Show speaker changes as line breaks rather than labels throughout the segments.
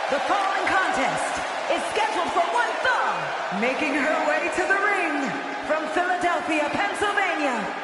The following contest is scheduled for one fall, making her way to the ring from Philadelphia, Pennsylvania,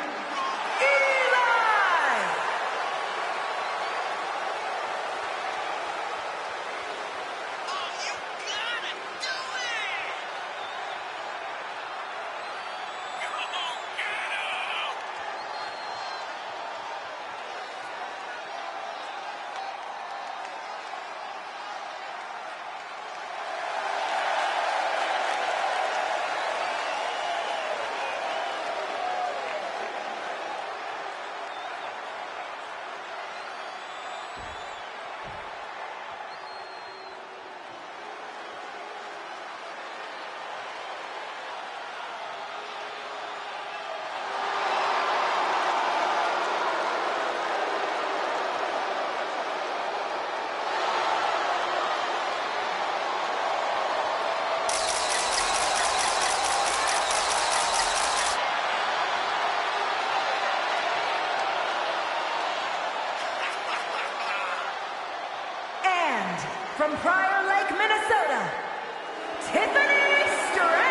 from Prior Lake, Minnesota, Tiffany Stratton.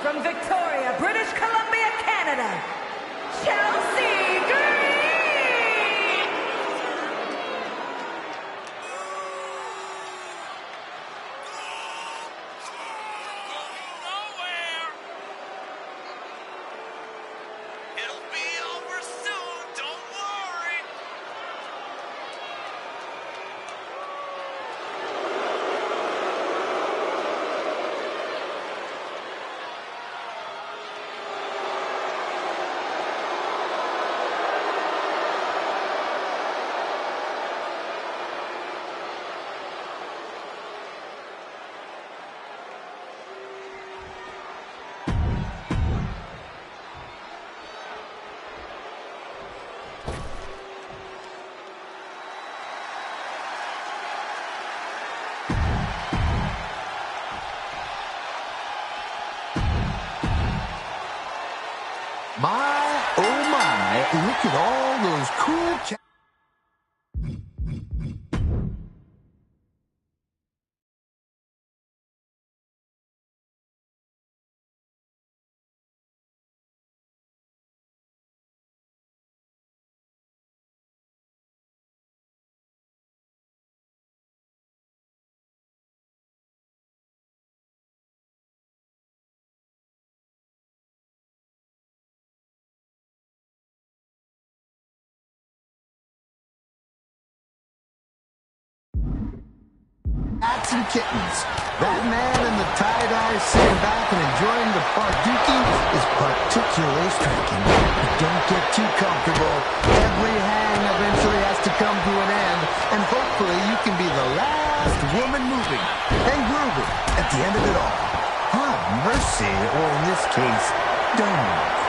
From Victoria, British Columbia, Canada, Chelsea Green!
Nowhere! It'll be over soon, don't worry!
My, oh my, look at all those cool cats and kittens. That man in the tie-dye sitting back and enjoying the Parduki is particularly striking. But don't get too comfortable. Every hang eventually has to come to an end, and hopefully you can be the last woman moving and grooving at the end of it all. Oh, mercy, or in this case, don't.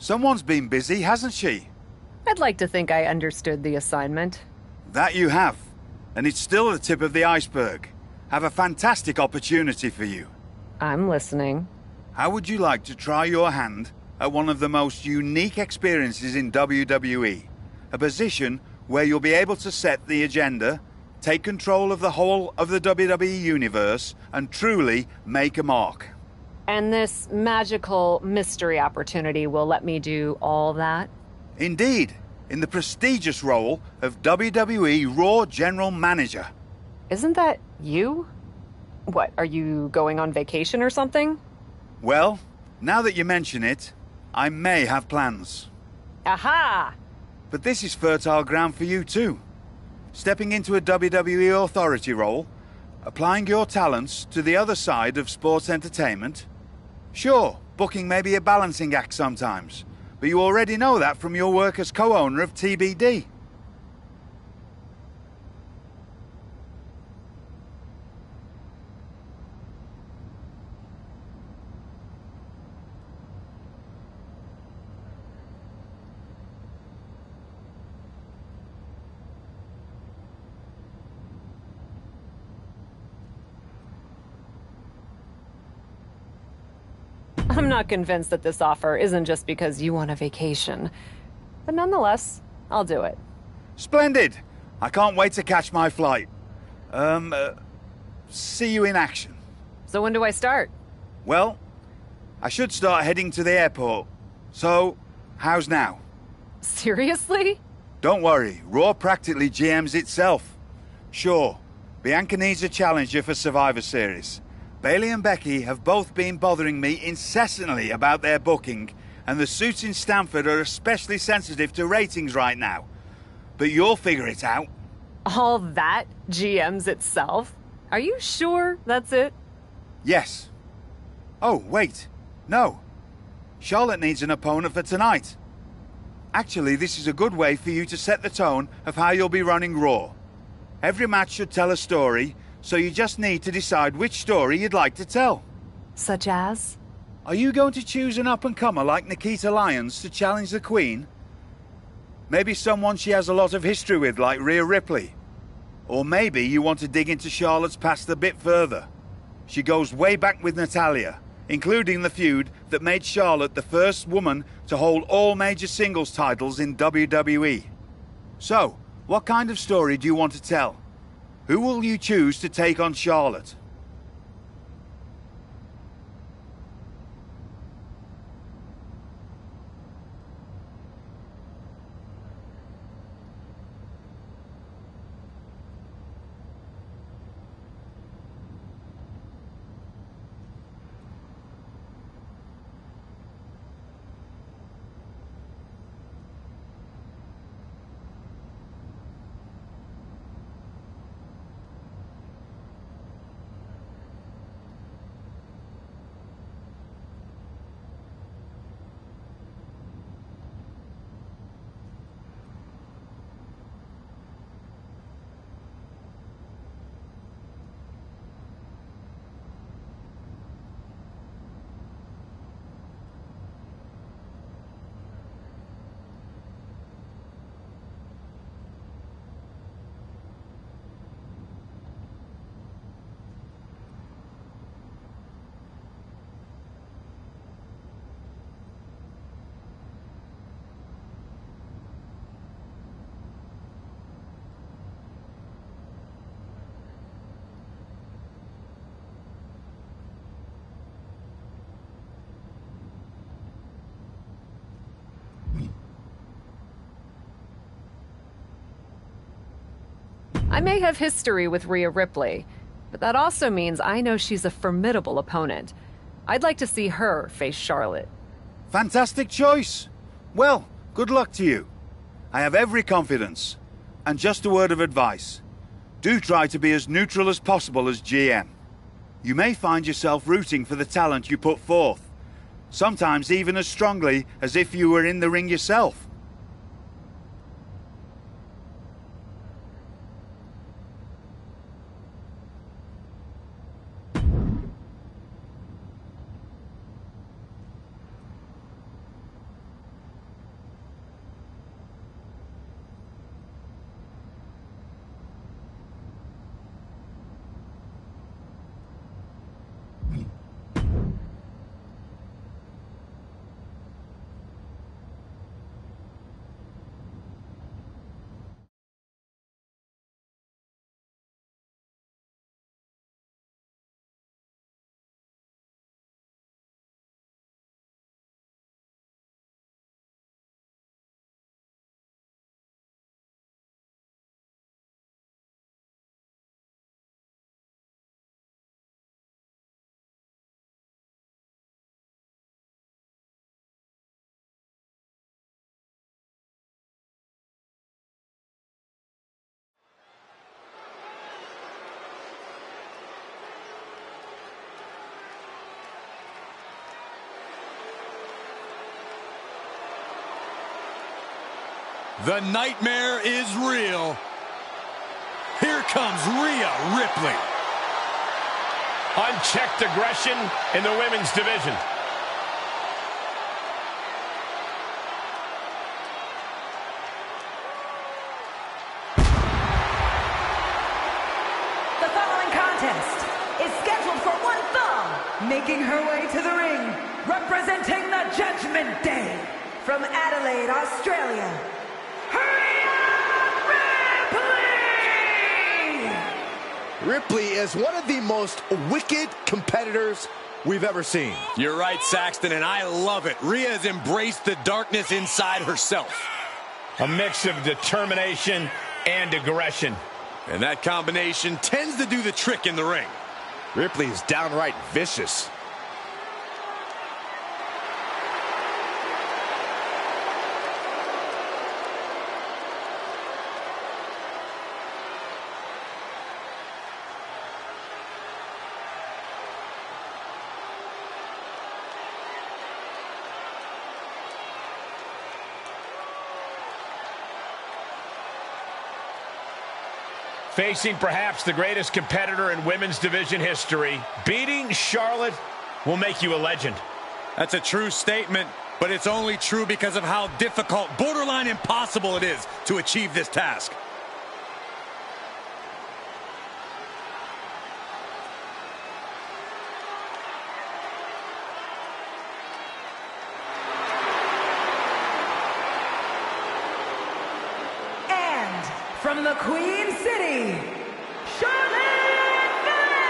Someone's been busy, hasn't she?
I'd like to think I understood the assignment.
That you have. And it's still the tip of the iceberg. Have a fantastic opportunity for you.
I'm listening.
How would you like to try your hand at one of the most unique experiences in WWE? A position where you'll be able to set the agenda, take control of the whole of the WWE universe, and truly make a mark.
And this magical mystery opportunity will let me do all that?
Indeed, in the prestigious role of WWE Raw General Manager.
Isn't that you? What, are you going on vacation or something?
Well, now that you mention it, I may have plans.
Aha!
But this is fertile ground for you too. Stepping into a WWE authority role, applying your talents to the other side of sports entertainment. Sure, booking may be a balancing act sometimes, but you already know that from your work as co-owner of TBD.
I'm not convinced that this offer isn't just because you want a vacation. But nonetheless, I'll do it.
Splendid! I can't wait to catch my flight. See you in action.
So when do I start?
Well, I should start heading to the airport. So, how's now?
Seriously?
Don't worry, Raw practically GMs itself. Sure, Bianca needs a challenger for Survivor Series. Bailey and Becky have both been bothering me incessantly about their booking, and the suits in Stamford are especially sensitive to ratings right now. But you'll figure it out.
All that GMs itself? Are you sure that's it?
Yes. Oh, wait. No. Charlotte needs an opponent for tonight. Actually, this is a good way for you to set the tone of how you'll be running Raw. Every match should tell a story, so you just need to decide which story you'd like to tell.
Such as?
Are you going to choose an up-and-comer like Nikita Lyons to challenge the Queen? Maybe someone she has a lot of history with like Rhea Ripley. Or maybe you want to dig into Charlotte's past a bit further. She goes way back with Natalya, including the feud that made Charlotte the first woman to hold all major singles titles in WWE. So, what kind of story do you want to tell? Who will you choose to take on Charlotte?
I may have history with Rhea Ripley, but that also means I know she's a formidable opponent. I'd like to see her face Charlotte.
Fantastic choice. Well, good luck to you. I have every confidence. And just a word of advice. Do try to be as neutral as possible as GM. You may find yourself rooting for the talent you put forth. Sometimes even as strongly as if you were in the ring yourself.
The nightmare is real. Here comes Rhea Ripley.
Unchecked aggression in the women's division.
The following contest is scheduled for one fall, making her way to the ring, representing the Judgment Day, from Adelaide, Australia,
Ripley is one of the most wicked competitors we've ever seen.
You're right, Saxton, and I love it. Rhea has embraced the darkness inside herself.
A mix of determination and aggression.
And that combination tends to do the trick in the ring.
Ripley is downright vicious.
Facing perhaps the greatest competitor in women's division history, beating Charlotte will make you a legend.
That's a true statement, but it's only true because of how difficult, borderline impossible it is to achieve this task.
From the Queen City, Charlotte Flair!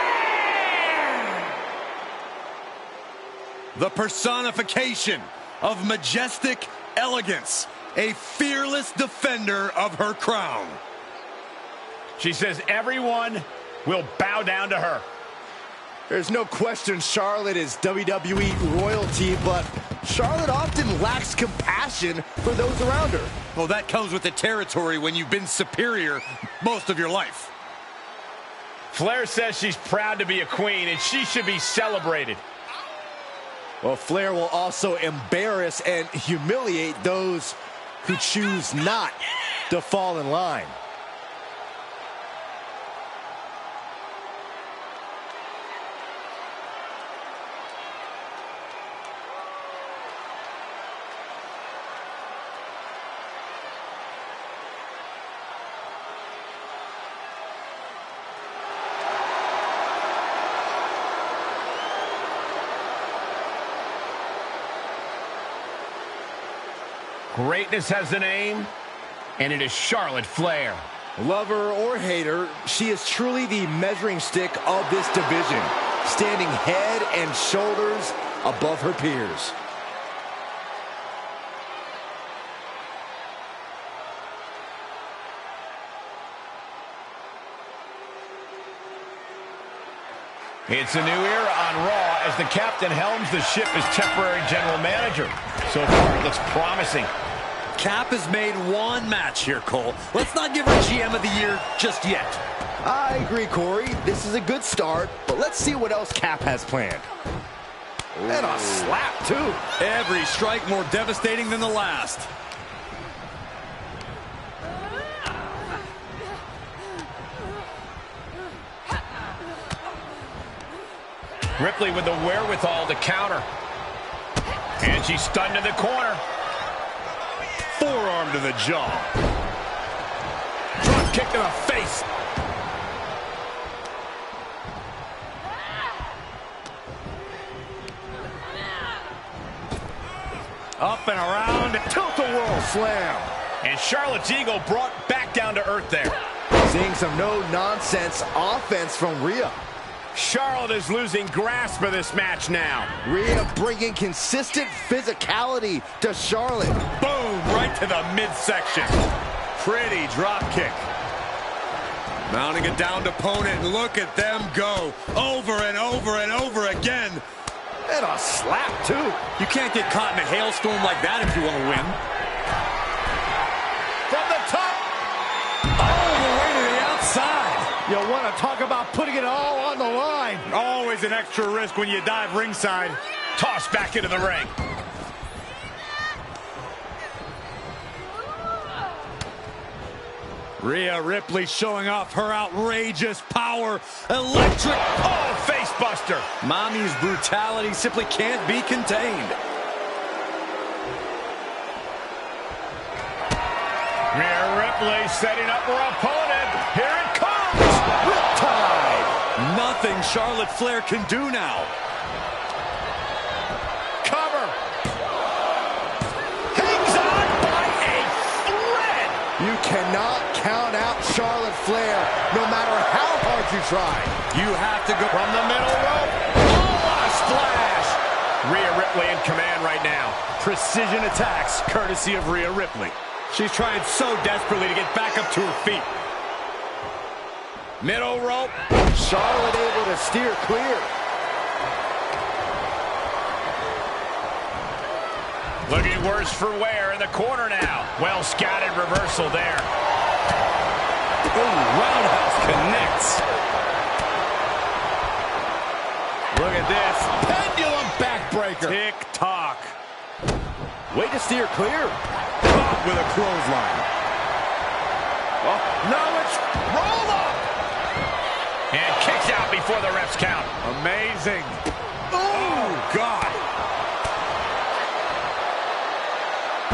The personification of majestic elegance, a fearless defender of her crown.
She says everyone will bow down to her.
There's no question Charlotte is WWE royalty, but Charlotte often lacks compassion for those around her.
Well, that comes with the territory when you've been superior most of your life.
Flair says she's proud to be a queen, and she should be celebrated.
Well, Flair will also embarrass and humiliate those who choose not to fall in line.
Greatness has a name, and it is Charlotte Flair.
Lover or hater, she is truly the measuring stick of this division, standing head and shoulders above her peers.
It's a new era on Raw as the captain helms the ship as temporary general manager. So far, it looks promising.
Cap has made one match here, Cole. Let's not give her GM of the Year just yet.
I agree, Corey. This is a good start, but let's see what else Cap has planned. And a slap, too.
Every strike more devastating than the last.
Ripley with the wherewithal to counter. And she's stunned in the corner.
Forearm to the jaw. Drop kick to the face. Up and around.
Tilt-a-whirl slam.
And Charlotte's ego brought back down to earth there.
Seeing some no-nonsense offense from Rhea.
Charlotte is losing grasp of this match now.
Rhea bringing consistent physicality to Charlotte.
Boom, right to the midsection. Pretty drop kick. Mounting a downed opponent, and look at them go. Over and over and over again.
And a slap, too.
You can't get caught in a hailstorm like that if you want to win.
From the top.
All the way to the outside.
You want to talk about putting it all on the line.
Always an extra risk when you dive ringside.
Tossed back into the ring.
Rhea Ripley showing off her outrageous power. Electric, oh, face buster.
Mommy's brutality simply can't be contained.
Rhea Ripley setting up her opponent. Here it comes.
Riptide. Nothing Charlotte Flair can do now.
Cover. Hangs on by a thread.
You cannot count out Charlotte Flair, no matter how hard you try.
You have to go from the middle rope. Oh, a splash. Rhea Ripley in command right now. Precision attacks, courtesy of Rhea Ripley. She's trying so desperately to get back up to her feet. Middle rope.
Charlotte able to steer clear.
Looking worse for wear in the corner now. Well scouted reversal there.
Ooh, roundhouse connects.
Look at this. Pendulum backbreaker.
Tick-tock.
Way to steer clear.
Caught with a clothesline.
Oh, now it's roll up.
And kicks out before the ref's count.
Amazing. Oh, God.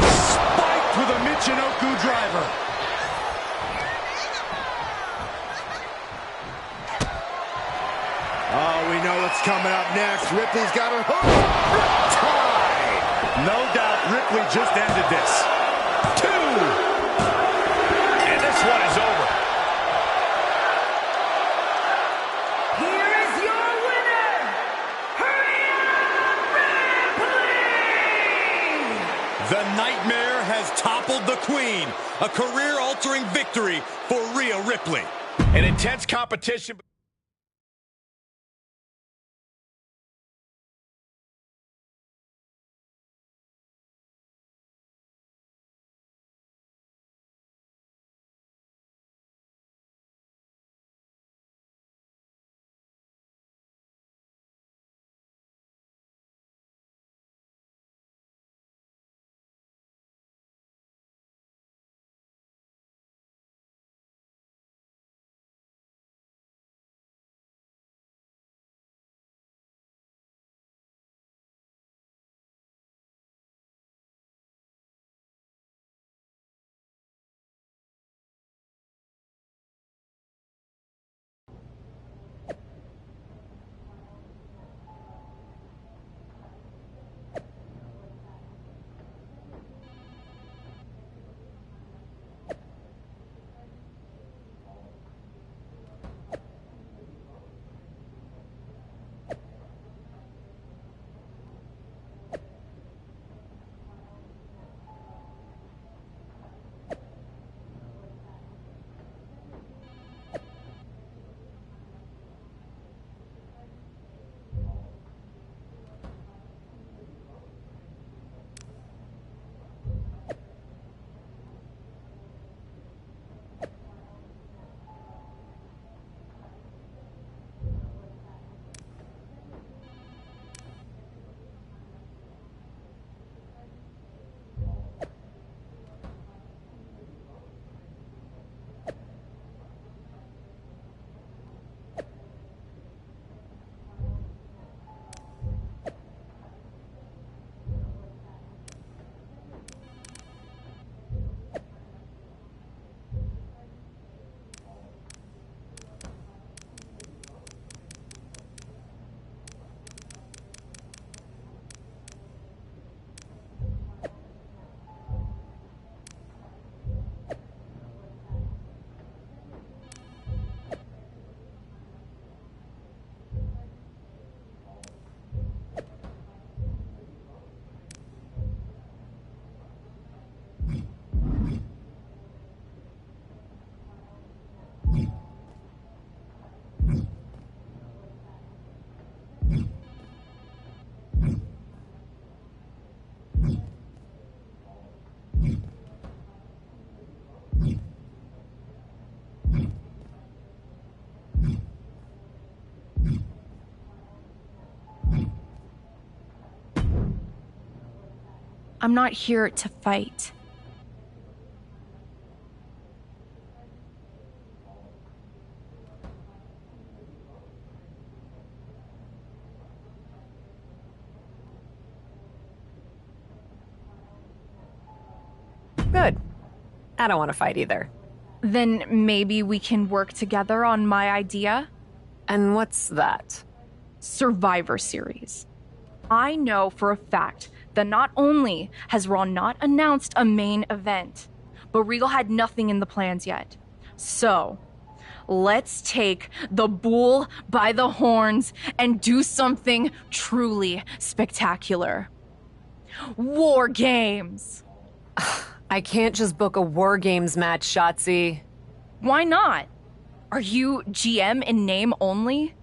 Spiked with a Michinoku driver.
Oh, we know what's coming up next. Ripley's got her hook. Riptide.
No doubt Ripley just ended this.
2. And this one is over.
Here is your winner, Rhea Ripley!
The Nightmare has toppled the Queen. A career-altering victory for Rhea Ripley.
An intense competition.
I'm not here to fight.
I don't want to fight either.
Then maybe we can work together on my idea?
And what's that?
Survivor Series. I know for a fact that not only has Raw not announced a main event, but Regal had nothing in the plans yet. So, let's take the bull by the horns and do something truly spectacular. War Games!
I can't just book a War Games match, Shotzi.
Why not? Are you GM in name only?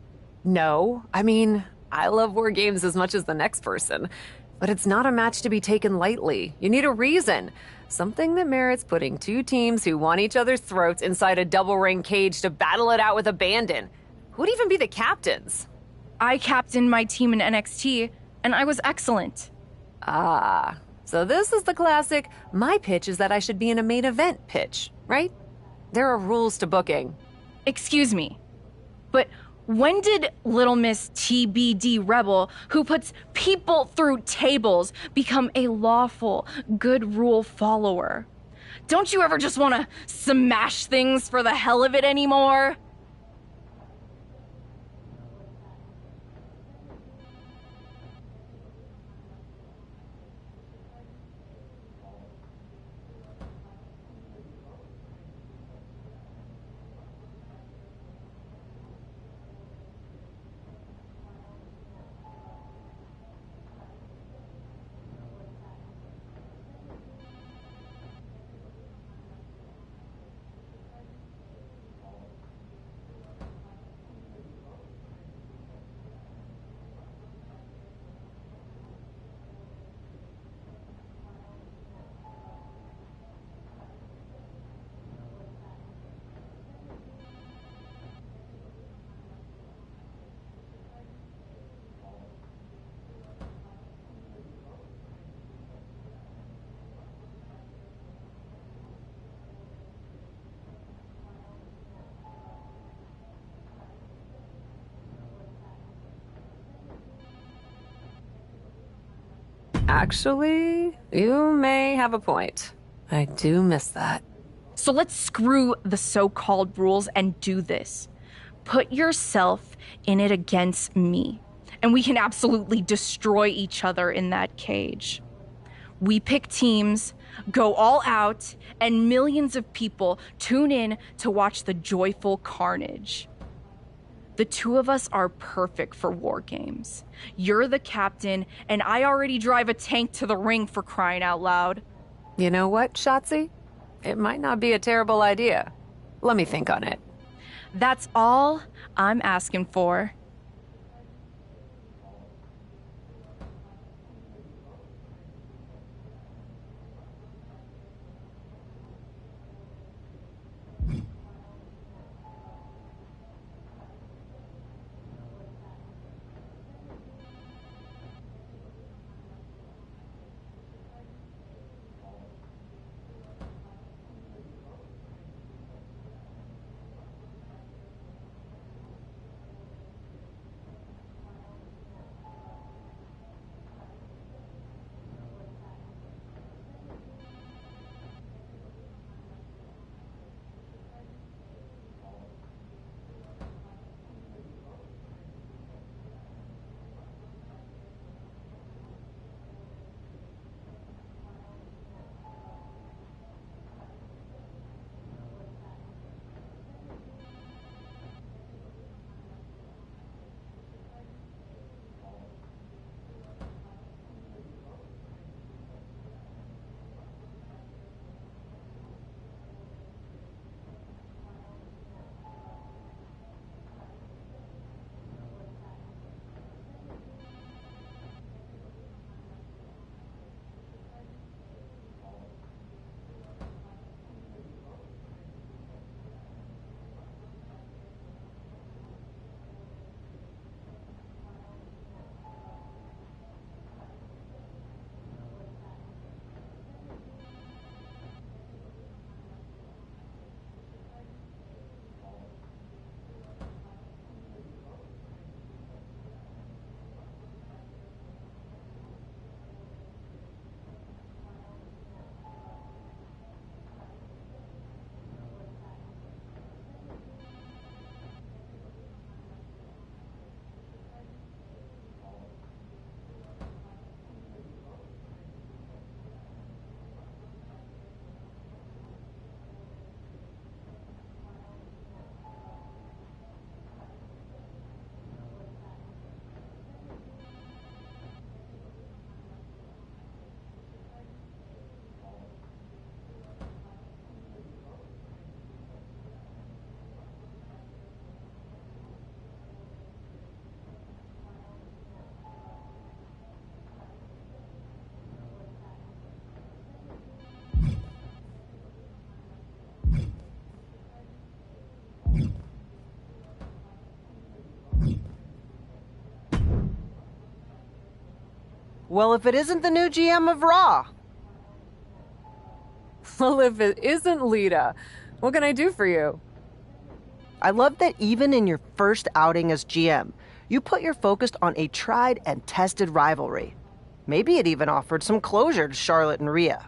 No, I mean, I love War Games as much as the next person. But it's not a match to be taken lightly. You need a reason. Something that merits putting two teams who want each other's throats inside a double ring cage to battle it out with abandon. Who'd even be the captains?
I captained my team in NXT, and I was excellent.
Ah, so this is the classic, my pitch is that I should be in a main event pitch, right? There are rules to booking.
Excuse me, but when did Little Miss TBD Rebel, who puts people through tables, become a lawful, good rule follower? Don't you ever just want to smash things for the hell of it anymore?
Actually, you may have a point. I do miss that.
So let's screw the so-called rules and do this. Put yourself in it against me, and we can absolutely destroy each other in that cage. We pick teams, go all out, and millions of people tune in to watch the joyful carnage. The two of us are perfect for War Games. You're the captain, and I already drive a tank to the ring, for crying out loud.
You know what, Shotzi? It might not be a terrible idea. Let me think on it.
That's all I'm asking for.
Well, if it isn't the new GM of Raw.
Well, if it isn't Lita, what can I do for you?
I love that even in your first outing as GM, you put your focus on a tried and tested rivalry. Maybe it even offered some closure to Charlotte and Rhea.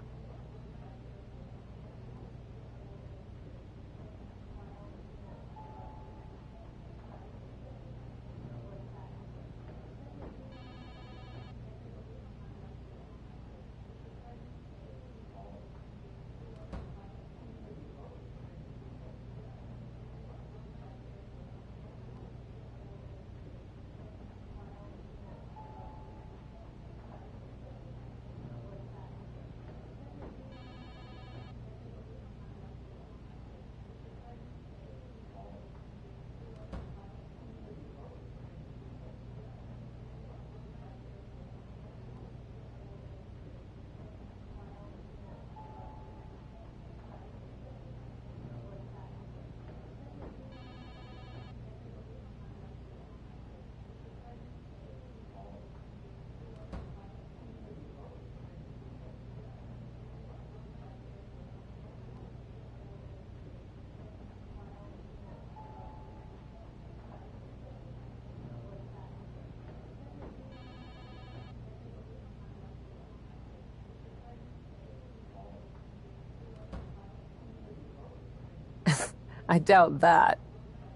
I doubt that.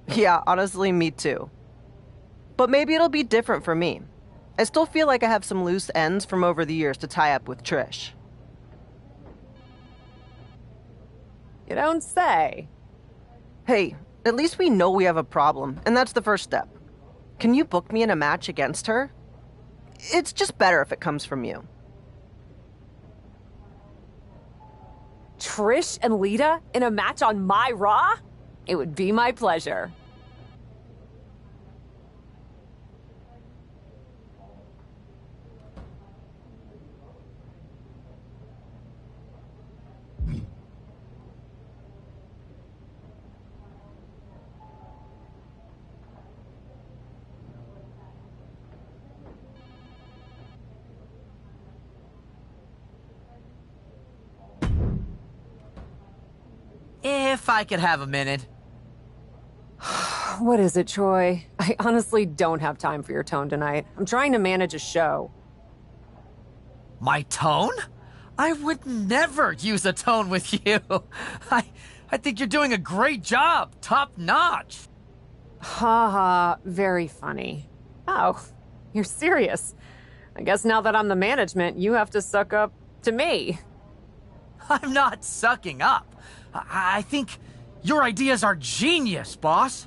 Yeah, honestly, me too. But maybe it'll be different for me. I still feel like I have some loose ends from over the years to tie up with Trish.
You don't say.
Hey, at least we know we have a problem, and that's the first step. Can you book me in a match against her? It's just better if it comes from you.
Trish and Lita in a match on my Raw? It would be my pleasure.
If I could have a minute.
What is it, Troy? I honestly don't have time for your tone tonight. I'm trying to manage a show.
My tone? I would never use a tone with you. I think you're doing a great job. Top notch.
Ha ha, very funny. Oh, you're serious. I guess now that I'm the management, you have to suck up to me.
I'm not sucking up. I think your ideas are genius, boss.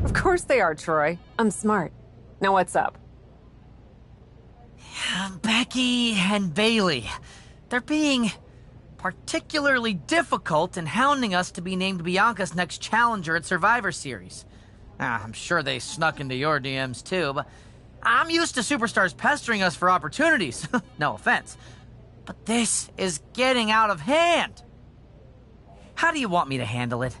Of course they are, Troy. I'm smart. Now what's up?
Becky and Bailey. They're being particularly difficult and hounding us to be named Bianca's next challenger at Survivor Series. I'm sure they snuck into your DMs too, but I'm used to superstars pestering us for opportunities. No offense. But this is getting out of hand. How do you want me to handle it?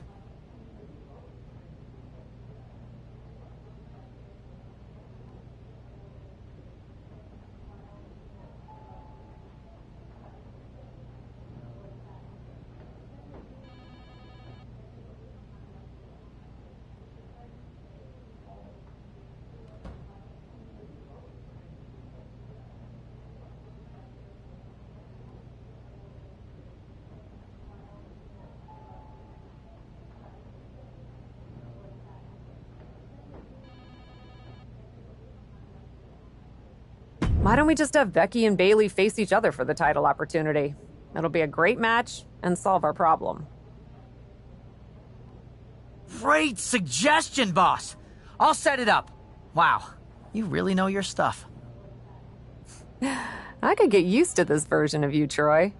Why don't we just have Becky and Bayley face each other for the title opportunity? It'll be a great match and solve our problem.
Great suggestion, boss. I'll set it up. Wow, you really know your stuff.
I could get used to this version of you, Troy.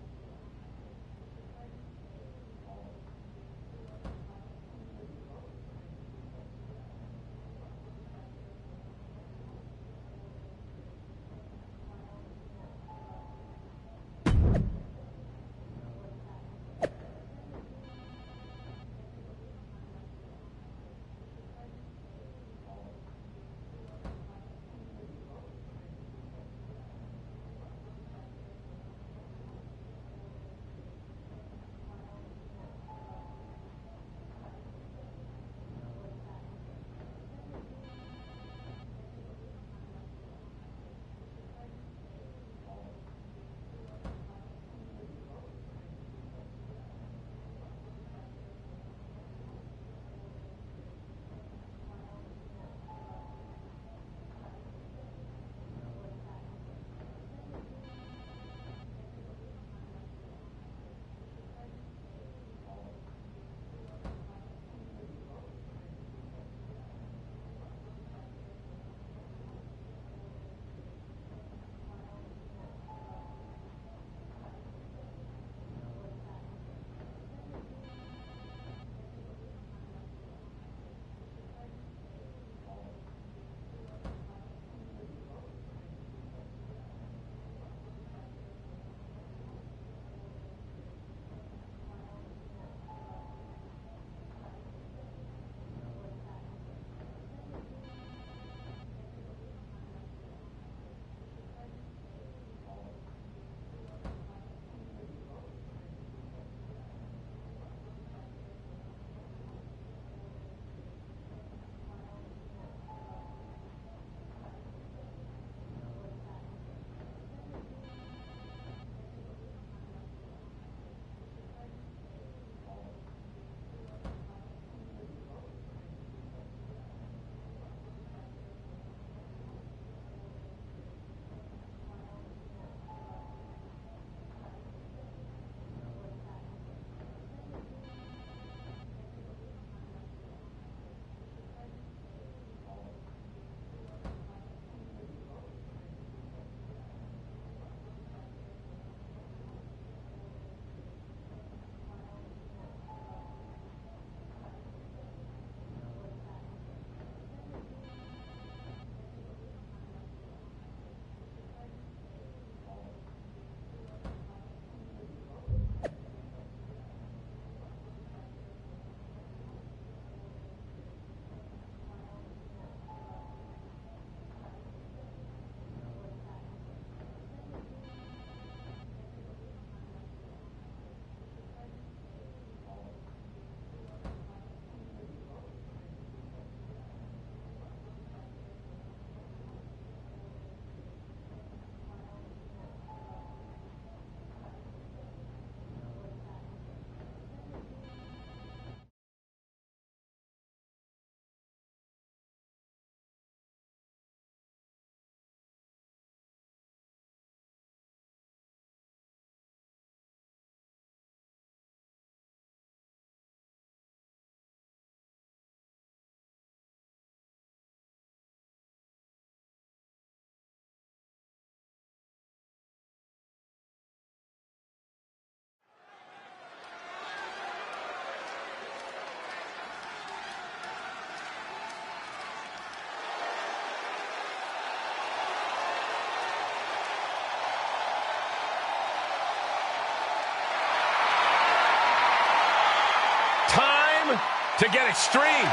To get extreme.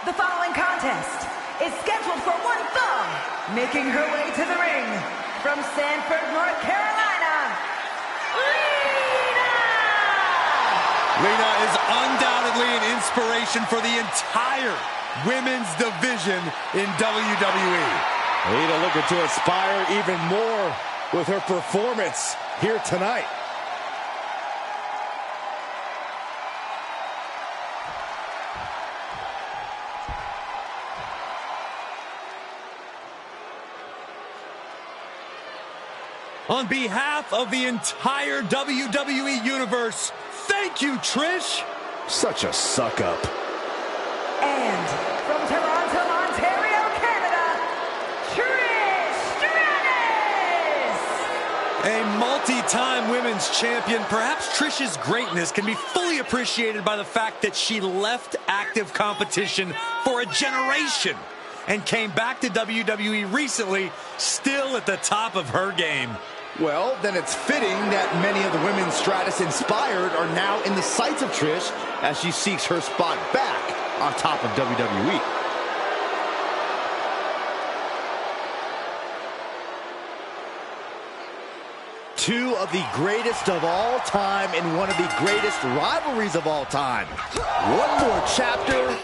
The following contest is scheduled for one fall, making her way to the ring from Sanford, North Carolina,
Lena is undoubtedly an inspiration for the entire women's division in WWE.
Lena looking to inspire even more with her performance here tonight.
On behalf of the entire WWE Universe, thank you, Trish.
Such a suck-up.
And from Toronto, Ontario, Canada, Trish Stratus!
A multi-time women's champion, perhaps Trish's greatness can be fully appreciated by the fact that she left active competition for a generation and came back to WWE recently, still at the top of her game.
Well, then it's fitting that many of the women Stratus inspired are now in the sights of Trish as she seeks her spot back on top of WWE. Two of the greatest of all time in one of the greatest rivalries of all time. One more chapter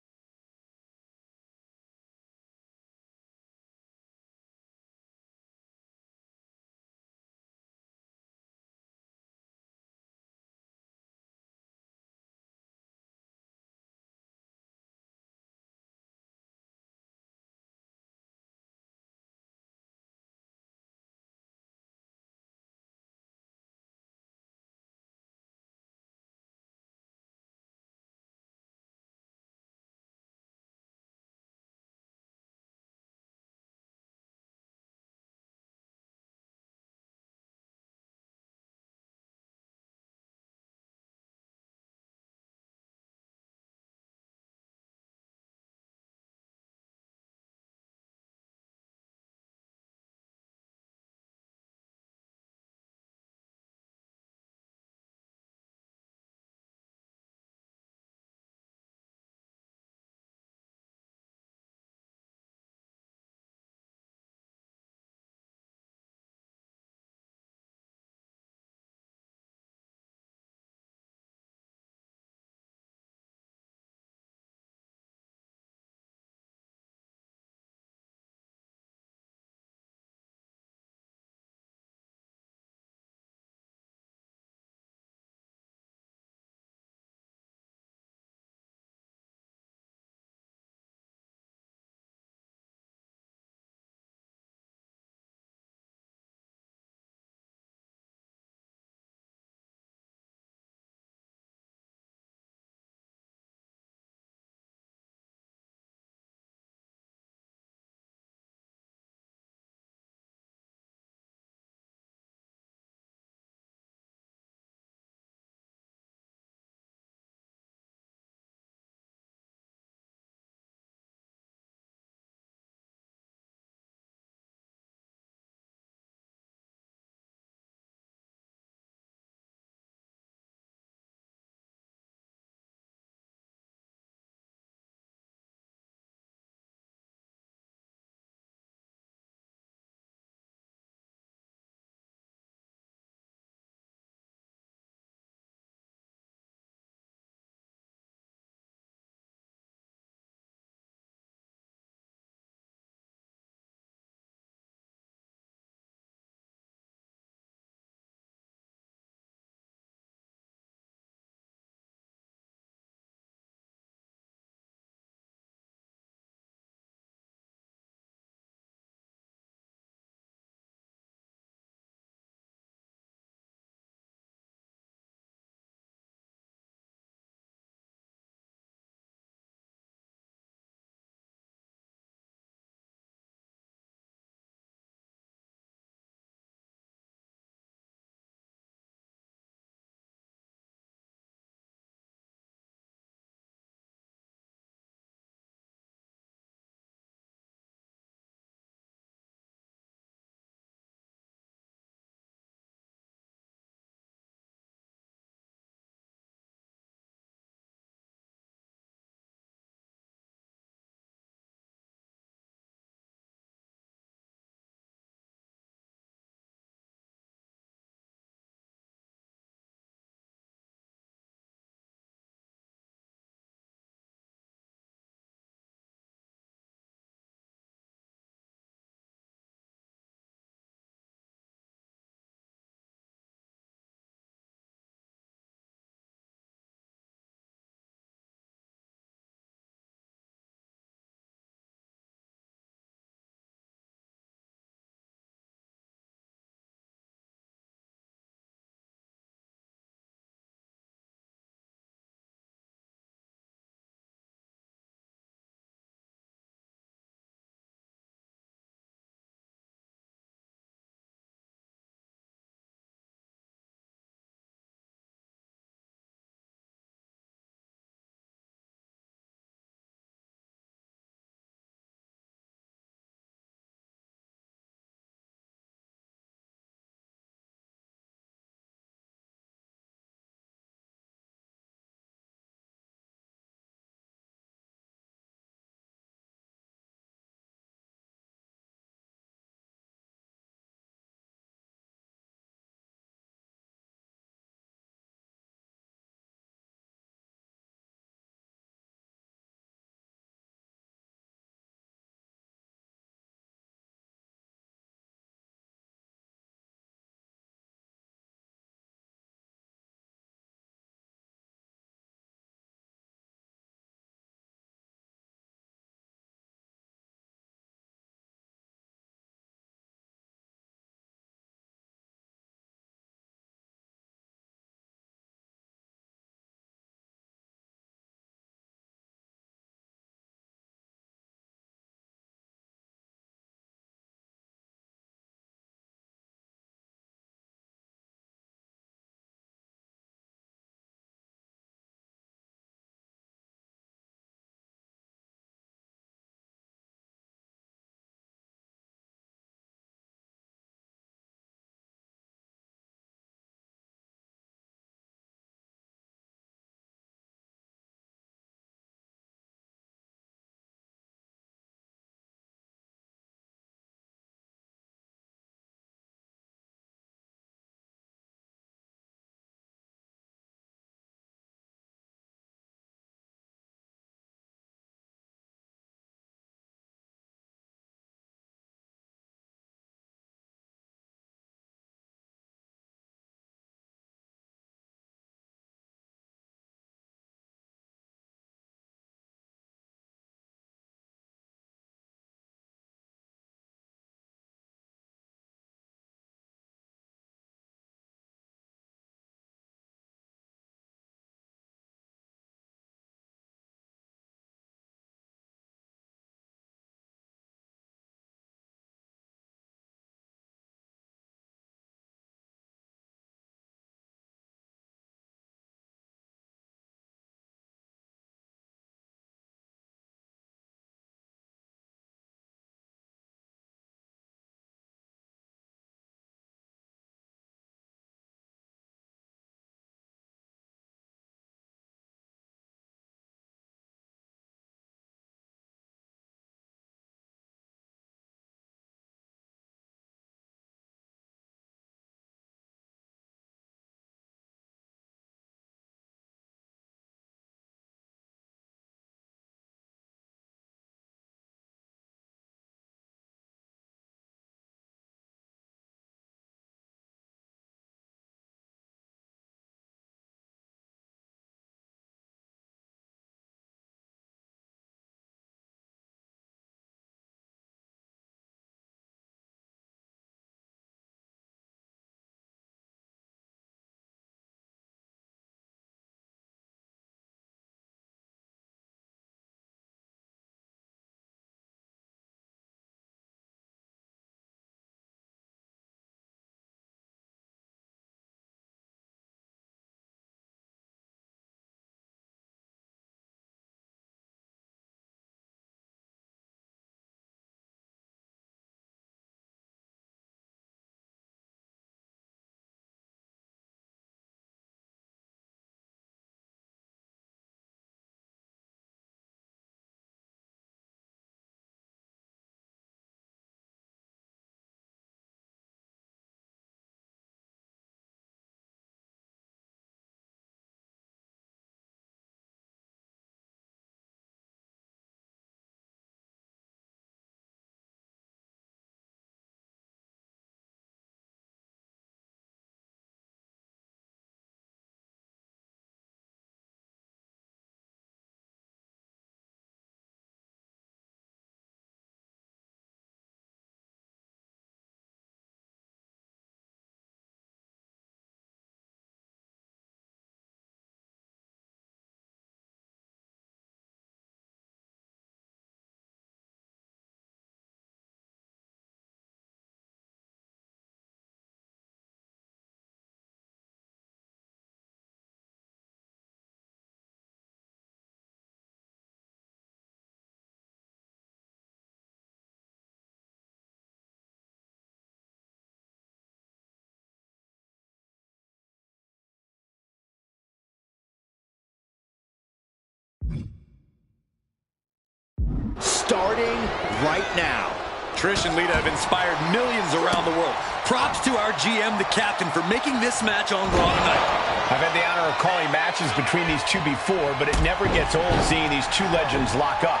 right now.
Trish and Lita have inspired millions around the world. Props to our GM, the captain, for making this match on Raw tonight.
I've had the honor of calling matches between these two before, but it never gets old seeing these two legends lock up.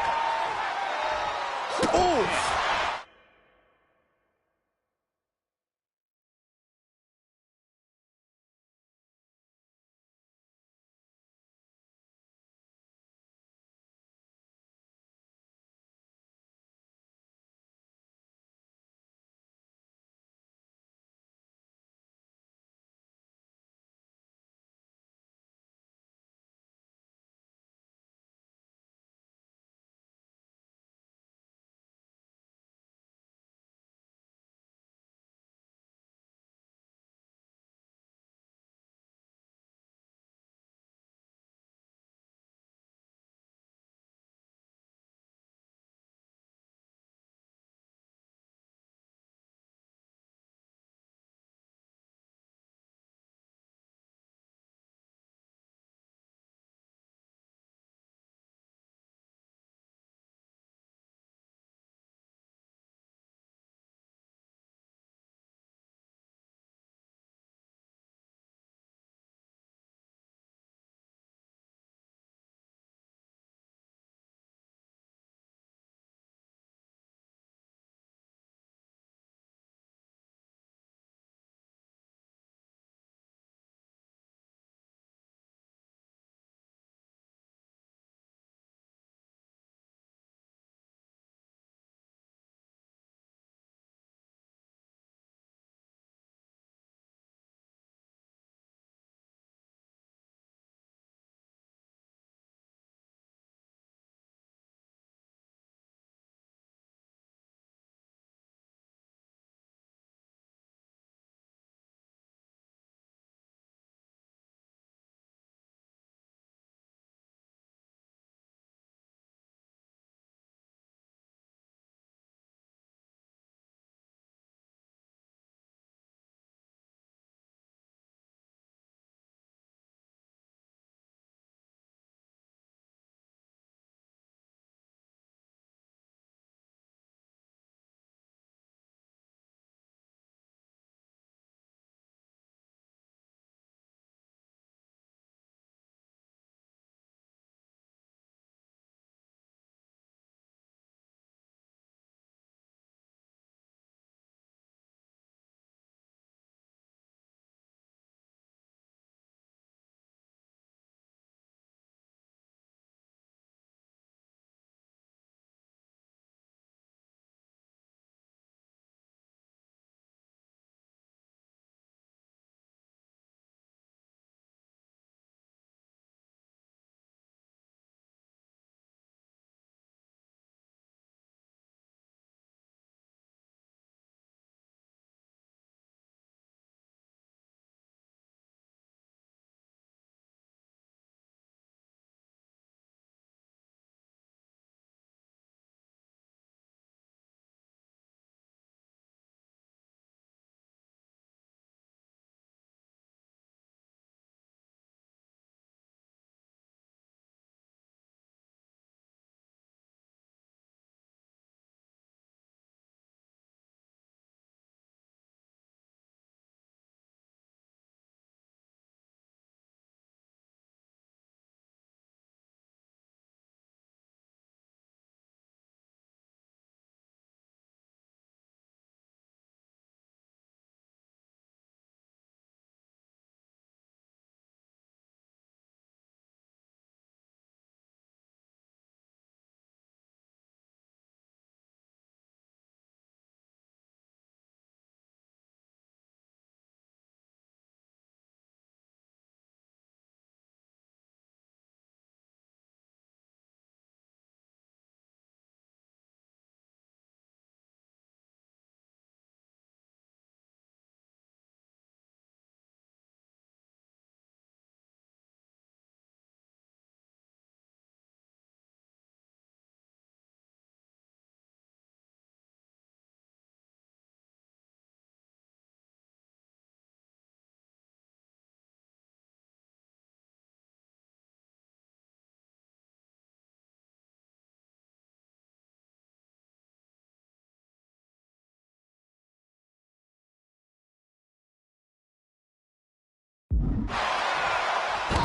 Oof!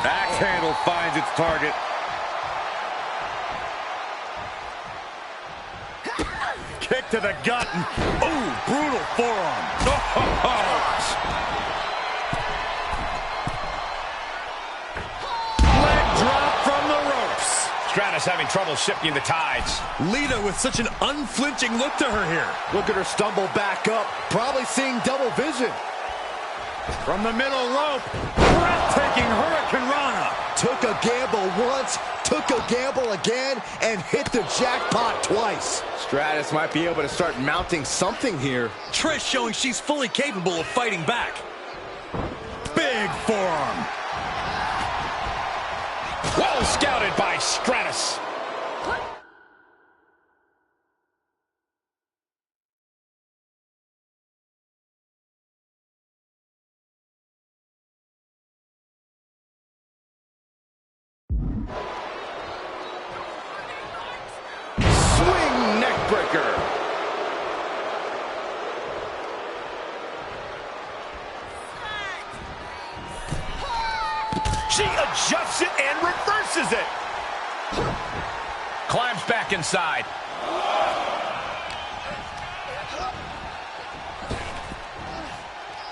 Axe handle finds its target. Kick to the gut. Ooh, brutal forearm. Leg drop from the ropes.
Stratus having trouble shifting the tides.
Lita with such an unflinching look to her here.
Look at her stumble back up. Probably seeing double vision.
From the middle rope. Breathtaking Hurricane Rana.
Took a gamble once, took a gamble again, and hit the jackpot twice. Stratus might be able to start mounting something here.
Trish showing she's fully capable of fighting back.
Big forearm.
Well scouted by Stratus. Swing neckbreaker. She adjusts it and reverses it. Climbs back inside.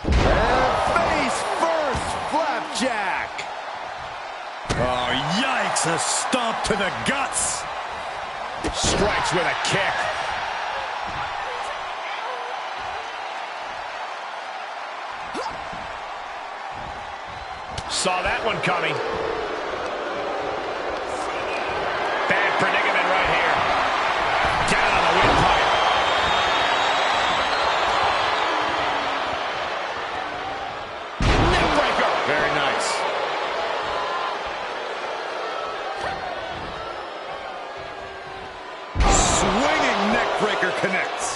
And face first, flapjack.
Oh, yikes, a stomp to the guts.
Strikes with a kick. Saw that one coming. Bad predicament right here. Down on the windpipe. Neckbreaker. Very nice.
Swinging neckbreaker connects.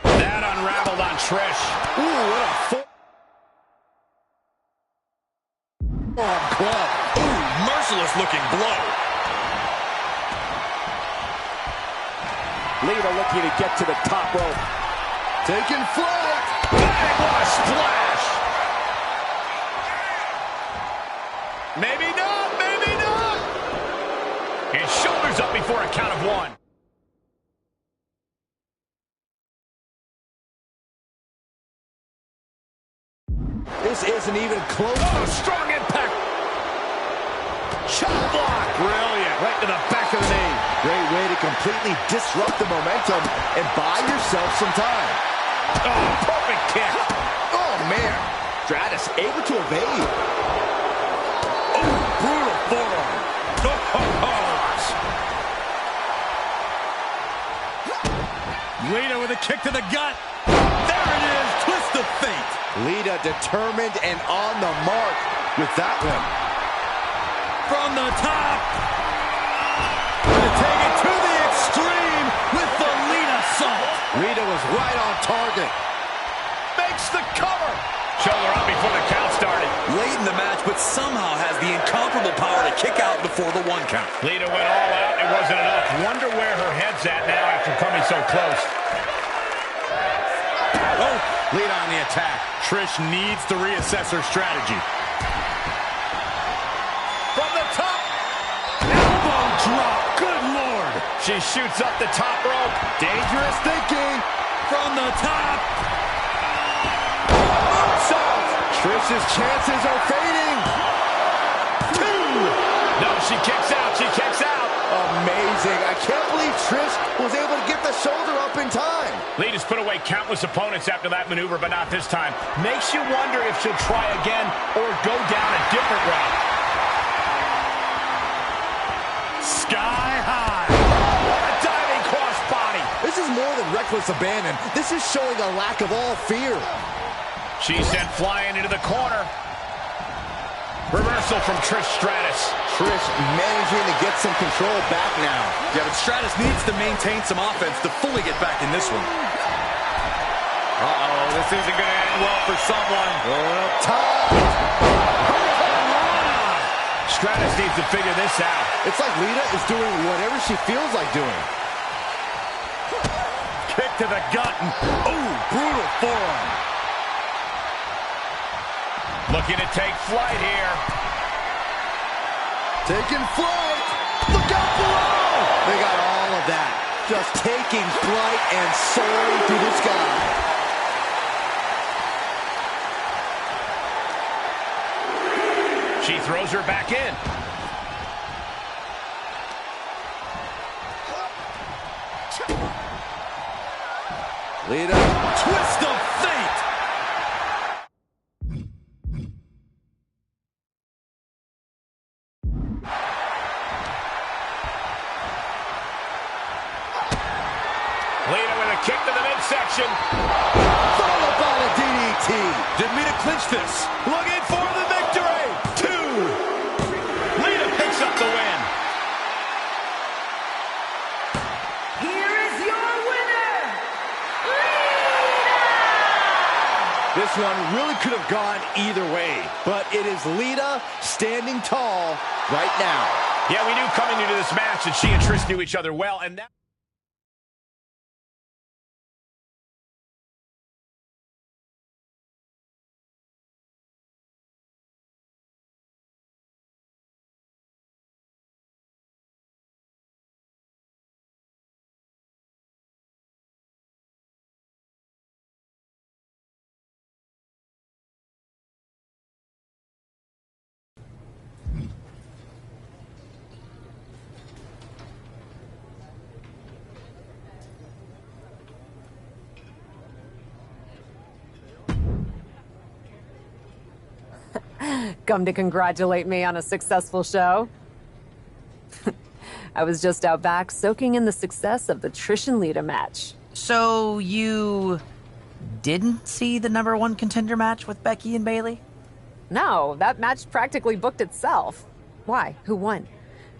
That unraveled on Trish. Ooh, what a forearm club.
Ooh, merciless looking blow.
Lita looking to get to the top rope. Taking flight. Bang, what a splash. Maybe not, maybe not. And shoulders up before a count of one. This isn't even close. Oh, strong impact. Chop block. Brilliant. Right to the back of the knee. Great way to completely disrupt the momentum and buy yourself some time. Oh, perfect kick. Oh, man. Stratus able to evade.
Oh, brutal forearm. Lita with a kick to the gut. There it is. Twist of fate.
Lita determined and on the mark with that one.
From the top. Gonna take it to the extreme with the Lita salt.
Lita was right on target. Makes the cover. Shoulder up before the count started.
Late in the match, but somehow has the incomparable power to kick out before the 1 count.
Lita went all out. It wasn't enough. Wonder where her head's at now after coming so close.
Oh, Lita on the attack. Trish needs to reassess her strategy.
From the top.
Elbow drop. Good Lord.
She shoots up the top rope. Dangerous thinking.
From the top.
Trish's chances are fading. 2. No, she kicks out. She kicks out. Amazing. I can't believe Trish was able to get the shoulder up in time. Lita's put away countless opponents after that maneuver, but not this time. Makes you wonder if she'll try again or go down a different route.
Sky high.
What a diving crossbody. This is more than reckless abandon. This is showing a lack of all fear. She's sent flying into the corner. Reversal from Trish Stratus. Trish managing to get some control back now.
Yeah, but Stratus needs to maintain some offense to fully get back in this one.
Uh-oh, this isn't going to end well for someone.
Well, time.
Stratus needs to figure this out.
It's like Lita is doing whatever she feels like doing.
Kick to the gut. Ooh, brutal forearm. Looking to take flight here.
Taking flight. Look out below. They got all of that. Just taking flight and soaring through the sky.
She throws her back in.
Lita.
Twist of fate.
Lita with a kick to the midsection.
Followed by the DDT.
Didn't mean to clinch this.
Looking for the victory. 2. Lita picks up the win.
Here is your winner, Lita!
This one really could have gone either way, but it is Lita standing tall right now.
Yeah, we knew coming into this match that she and Trish knew each other well, and that...
Come to congratulate me on a successful show? I was just out back soaking in the success of the Trish and Lita match.
So you didn't see the #1 contender match with Becky and Bayley?
No, that match practically booked itself. Why? Who won?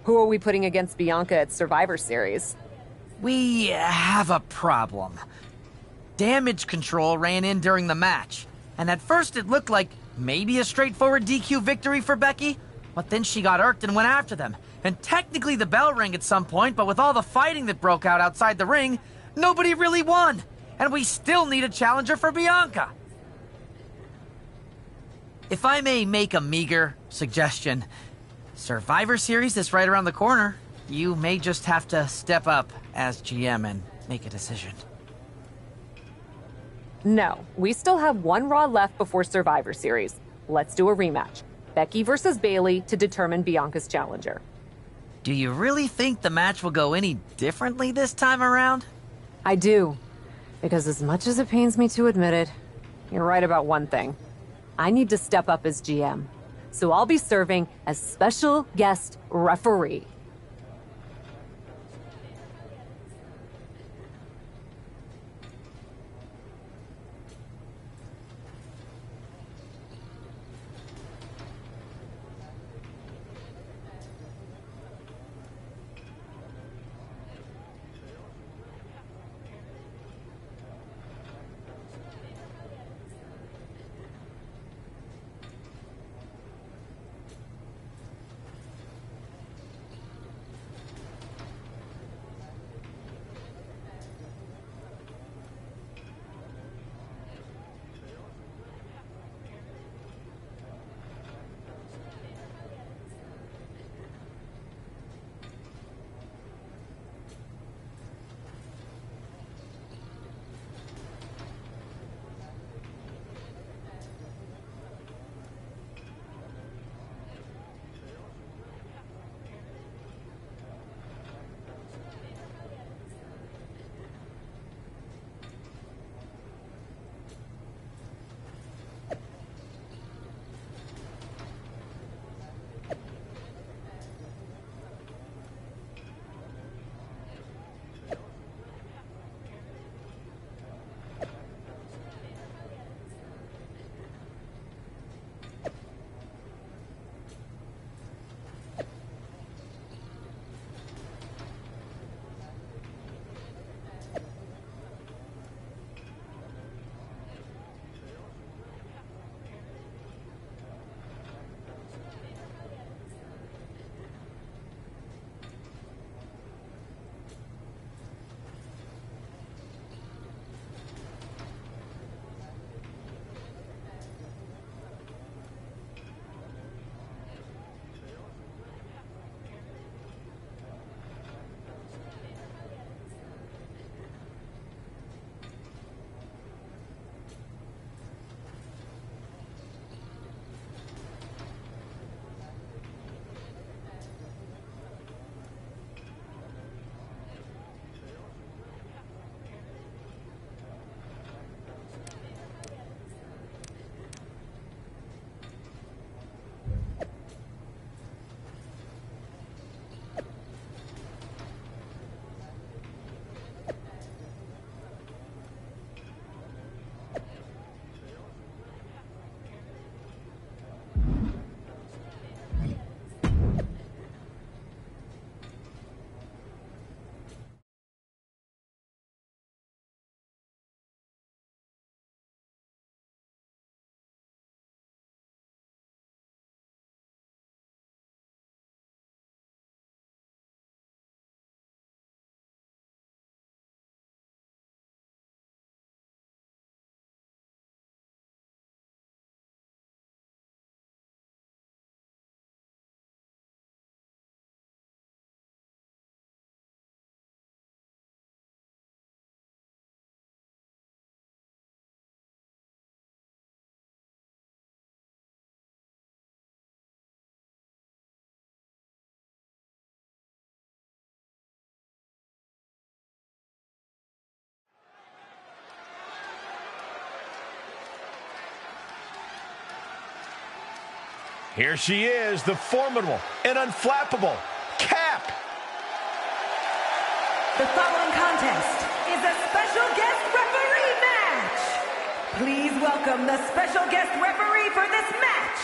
Who are we putting against Bianca at Survivor Series?
We have a problem. Damage control ran in during the match, and at first it looked like maybe a straightforward DQ victory for Becky, but then she got irked and went after them. And technically the bell rang at some point, but with all the fighting that broke out outside the ring, nobody really won. And we still need a challenger for Bianca. If I may make a meager suggestion, Survivor Series is right around the corner. You may just have to step up as GM and make a decision.
No, we still have one Raw left before Survivor Series. Let's do a rematch. Becky versus Bayley to determine Bianca's challenger.
Do you really think the match will go any differently this time around?
I do. Because as much as it pains me to admit it, you're right about one thing. I need to step up as GM. So I'll be serving as special guest referee.
Here she is, the formidable and unflappable Cap.
The following contest is a special guest referee match. Please welcome the special guest referee for this match,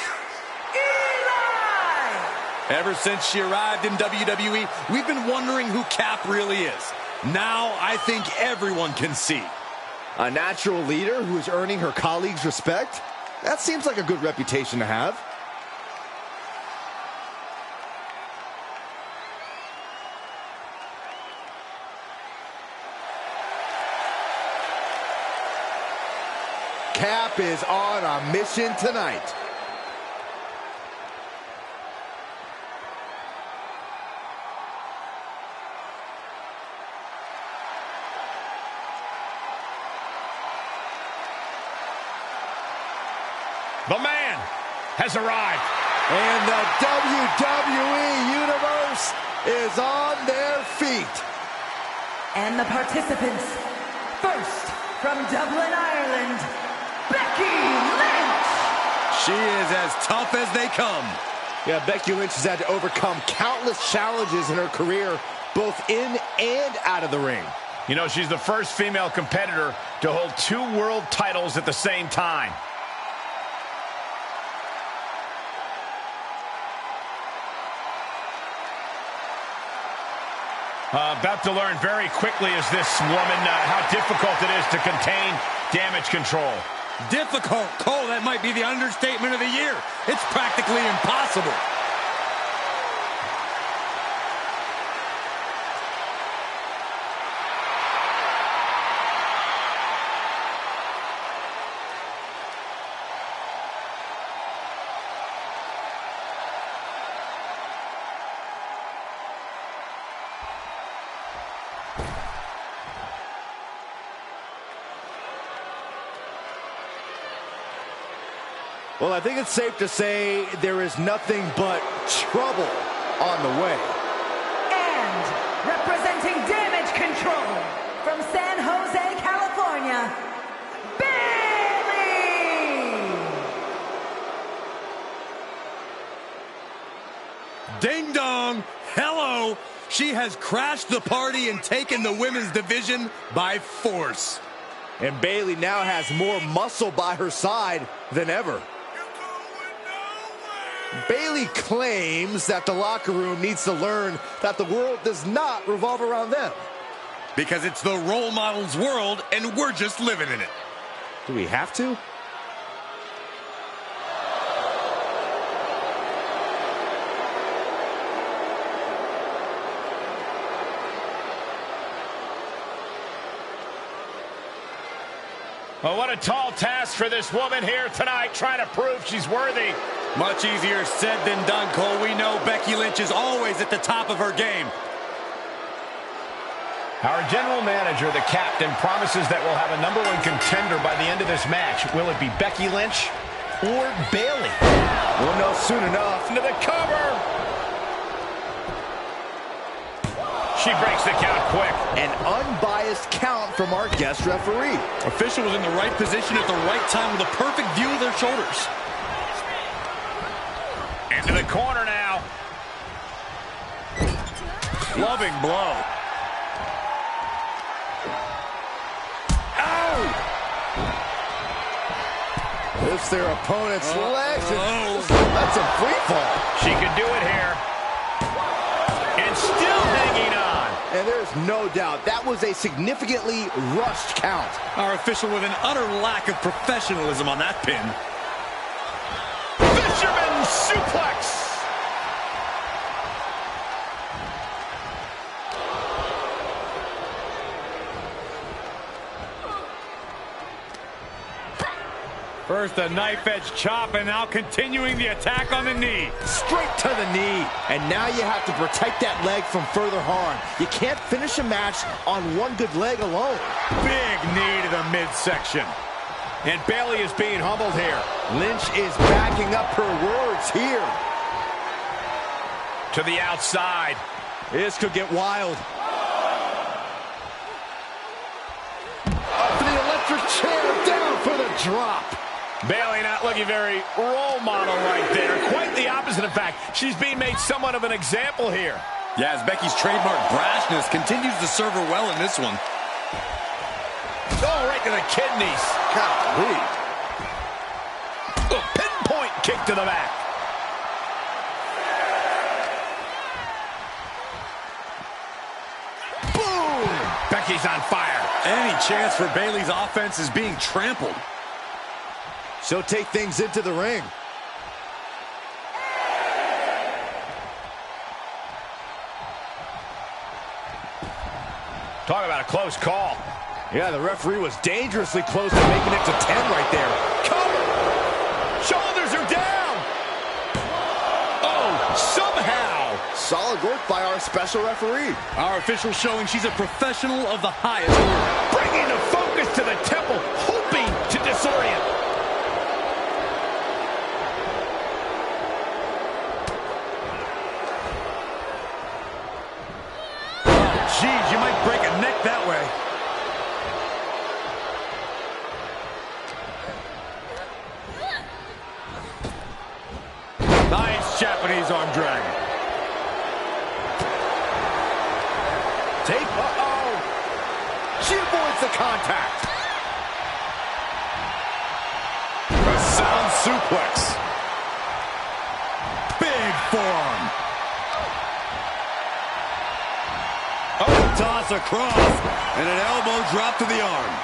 Eli!
Ever since she arrived in WWE, we've been wondering who Cap really is. Now I think everyone can see.
A natural leader who is earning her colleagues' respect? That seems like a good reputation to have. Cap is on a mission tonight.
The man has arrived.
And the WWE Universe is on their feet.
And the participants, first from Dublin, Ireland, Becky Lynch!
She is as tough as they come.
Yeah, Becky Lynch has had to overcome countless challenges in her career, both in and out of the ring.
You know, she's the first female competitor to hold 2 world titles at the same time. About to learn very quickly is this woman how difficult it is to contain damage control.
Difficult? Cole, that might be the understatement of the year. It's practically impossible.
Well, I think it's safe to say there is nothing but trouble on the way.
And representing Damage Control from San Jose, California, Bayley!
Ding dong! Hello! She has crashed the party and taken the women's division by force.
And Bayley now has more muscle by her side than ever. Bayley claims that the locker room needs to learn that the world does not revolve around them.
Because it's the role model's world, and we're just living in it.
Do we have to?
Well, what a tall task for this woman here tonight, trying to prove she's worthy.
Much easier said than done, Cole. We know Becky Lynch is always at the top of her game.
Our general manager, the captain, promises that we'll have a #1 contender by the end of this match. Will it be Becky Lynch or Bayley?
We'll know soon enough.
Into the cover. She breaks the count quick.
An unbiased count from our guest referee.
Official was in the right position at the right time with a perfect view of their shoulders.
Into the corner now.
Loving blow.
Ow! Lifts their opponent's legs. That's a free fall.
She could do it here. And still hanging on.
And there's no doubt that was a significantly rushed count.
Our official with an utter lack of professionalism on that pin.
Fisherman suplex. First a knife-edge chop, and now continuing the attack on the knee.
Straight to the knee. And now you have to protect that leg from further harm. You can't finish a match on one good leg alone.
Big knee to the midsection. And Bayley is being humbled here.
Lynch is backing up her words here.
To the outside.
This could get wild. Up to the electric chair, down for the drop.
Bayley not looking very role model right there. Quite the opposite, in fact. She's being made somewhat of an example here.
Yeah, as Becky's trademark brashness continues to serve her well in this one.
Oh, right to the kidneys. Golly. A pinpoint kick to the back. Boom! Becky's on fire.
Any chance for Bayley's offense is being trampled.
She'll take things into the ring.
Talk about a close call.
Yeah, the referee was dangerously close to making it to 10 right there.
Cover! Shoulders are down! Oh, somehow!
Solid work by our special referee.
Our official showing she's a professional of the highest order.
Bringing the focus to the temple, hoping to disorient.
Geez, you might break a neck that way.
Nice Japanese arm drag.
Take, she avoids the contact.
A sound suplex. Big forearm. Oh, toss across. And an elbow drop to the arm.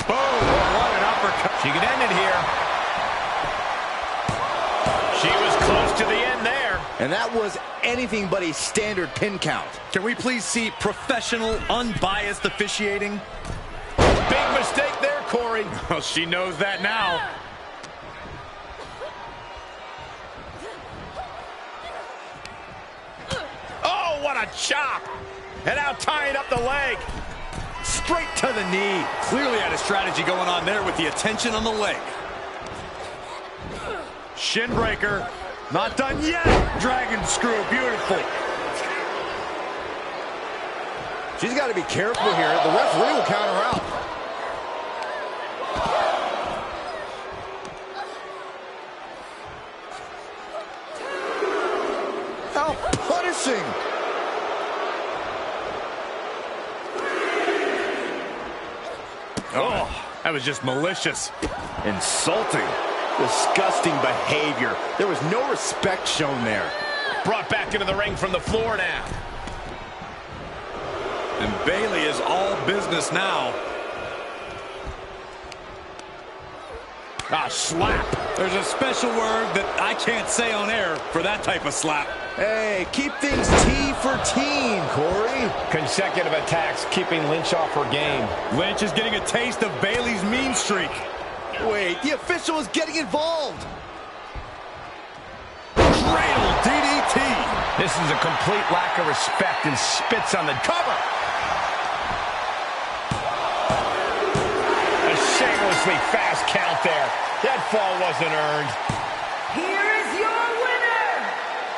Boom! What an uppercut. She can end it here. She was close to the end there.
And that was anything but a standard pin count.
Can we please see professional, unbiased officiating?
Big mistake there, Corey. Well, she knows that now. Oh, what a chop. And now tying up the leg.
Straight to the knee. Clearly had a strategy going on there with the attention on the leg. Shin breaker. Not done yet. Dragon screw. Beautiful.
She's got to be careful here. The referee will count her out. How punishing.
Oh, that was just malicious.
Insulting. Disgusting behavior. There was no respect shown there.
Brought back into the ring from the floor now.
And Bayley is all business now.
Ah, slap.
There's a special word that I can't say on air for that type of slap.
Hey, keep things T for teen, Corey.
Consecutive attacks keeping Lynch off her game.
Lynch is getting a taste of Bayley's mean streak.
Wait, the official is getting involved.
Cradle DDT.
This is a complete lack of respect and spits on the cover. A shamelessly fast count there. That fall wasn't earned.
Here is your winner,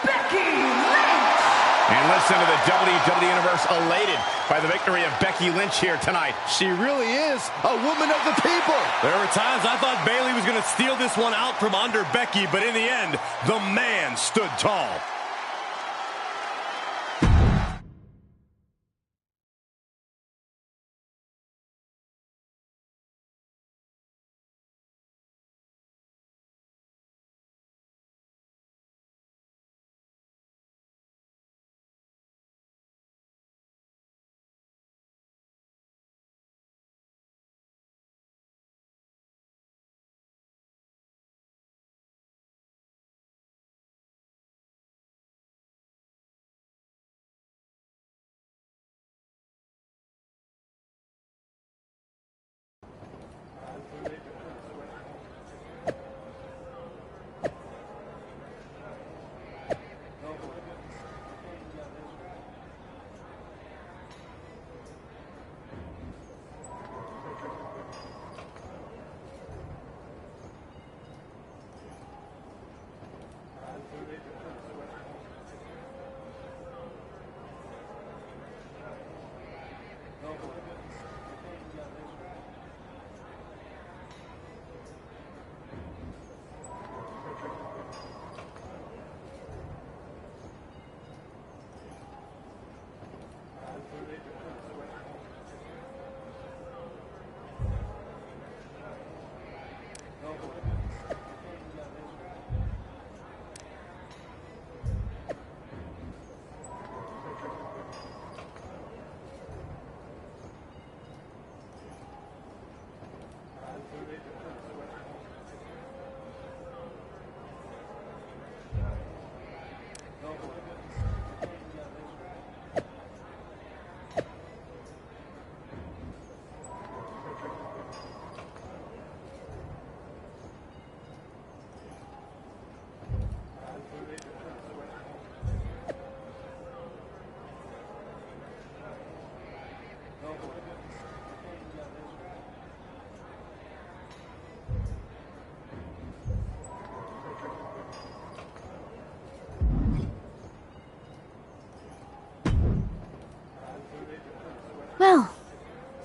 Becky Lynch!
And listen to the WWE Universe elated by the victory of Becky Lynch here tonight.
She really is a woman of the people.
There were times I thought Bayley was going to steal this one out from under Becky, but in the end, the man stood tall.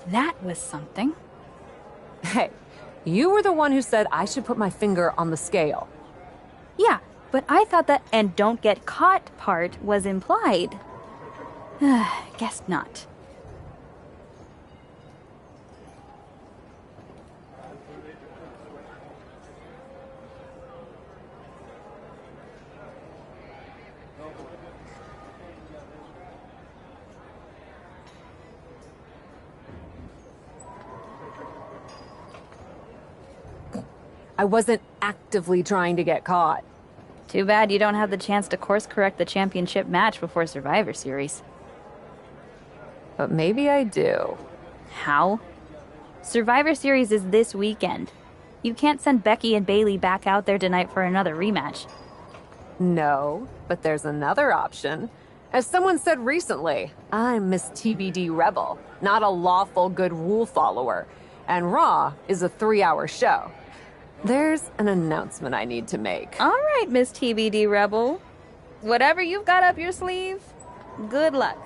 That was something.
Hey, you were the one who said I should put my finger on the scale.
Yeah, but I thought that "and don't get caught" part was implied. Guess not.
I wasn't actively trying to get caught.
Too bad you don't have the chance to course correct the championship match before Survivor Series.
But maybe I do.
How? Survivor Series is this weekend. You can't send Becky and Bailey back out there tonight for another rematch.
No, but there's another option. As someone said recently, I'm Miss TBD Rebel, not a lawful good rule follower. And Raw is a 3-hour show. There's an announcement I need to make.
All right, Miss TBD Rebel. Whatever you've got up your sleeve, good luck.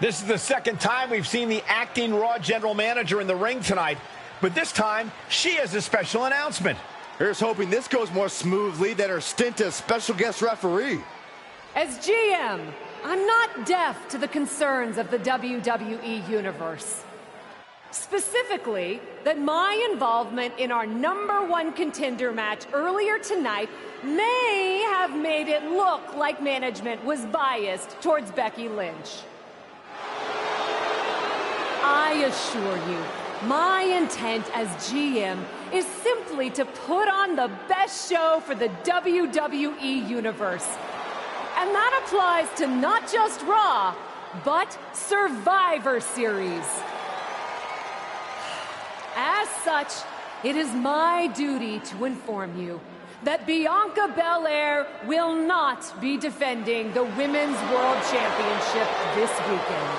This is the second time we've seen the acting Raw general manager in the ring tonight, but this time she has a special announcement.
Here's hoping this goes more smoothly than her stint as special guest referee.
As GM, I'm not deaf to the concerns of the WWE Universe. Specifically, that my involvement in our #1 contender match earlier tonight may have made it look like management was biased towards Becky Lynch. I assure you, my intent as GM is simply to put on the best show for the WWE Universe. And that applies to not just Raw, but Survivor Series. As such, it is my duty to inform you that Bianca Belair will not be defending the Women's World Championship this weekend.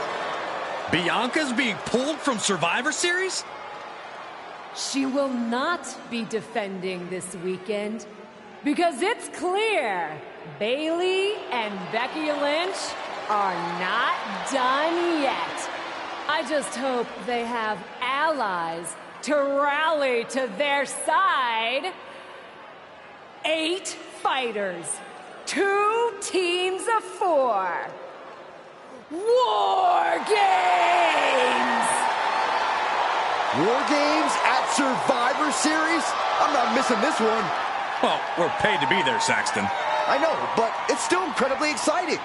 Bianca's being pulled from Survivor Series?
She will not be defending this weekend because it's clear Bailey and Becky Lynch are not done yet. I just hope they have allies to rally to their side. 8 fighters, 2 teams of 4. War Games!
War Games at Survivor Series? I'm not missing this one.
Well, we're paid to be there, Saxton.
I know, but it's still incredibly exciting.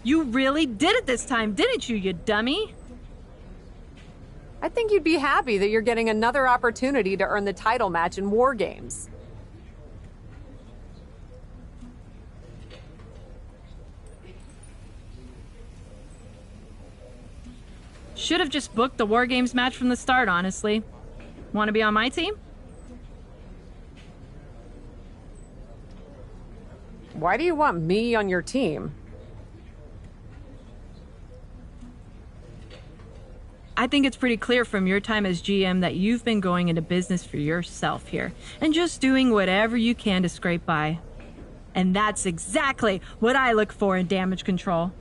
You really did it this time, didn't you, you dummy?
I think you'd be happy that you're getting another opportunity to earn the title match in War Games.
Should have just booked the War Games match from the start, honestly. Want to be on my team?
Why do you want me on your team?
I think it's pretty clear from your time as GM that you've been going into business for yourself here and just doing whatever you can to scrape by. And that's exactly what I look for in damage control.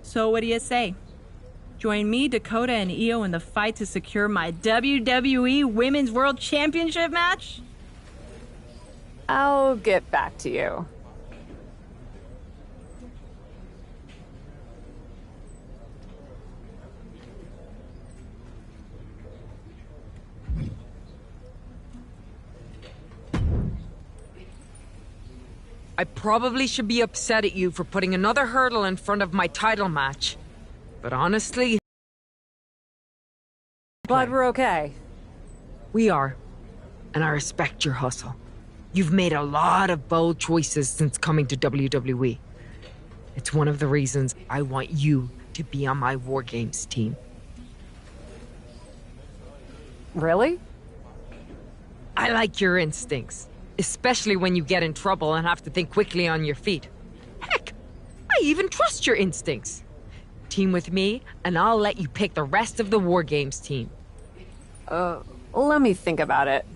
So what do you say? Join me, Dakota, and Io in the fight to secure my WWE Women's World Championship match?
I'll get back to you.
I probably should be upset at you for putting another hurdle in front of my title match. But honestly...
Glad we're okay.
We are. And I respect your hustle. You've made a lot of bold choices since coming to WWE. It's one of the reasons I want you to be on my War Games team.
Really?
I like your instincts. Especially when you get in trouble and have to think quickly on your feet. Heck, I even trust your instincts. Team with me, and I'll let you pick the rest of the War Games team.
Let me think about it.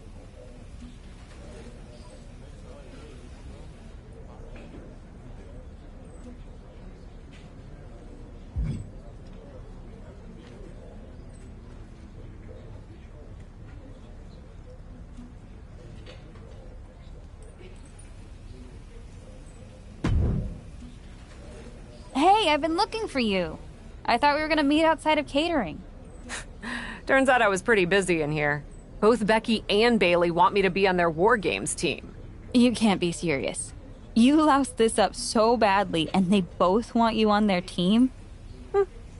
Hey, I've been looking for you. I thought we were gonna meet outside of catering.
Turns out I was pretty busy in here. Both Becky and Bailey want me to be on their War Games team.
You can't be serious. You loused this up so badly, and they both want you on their team?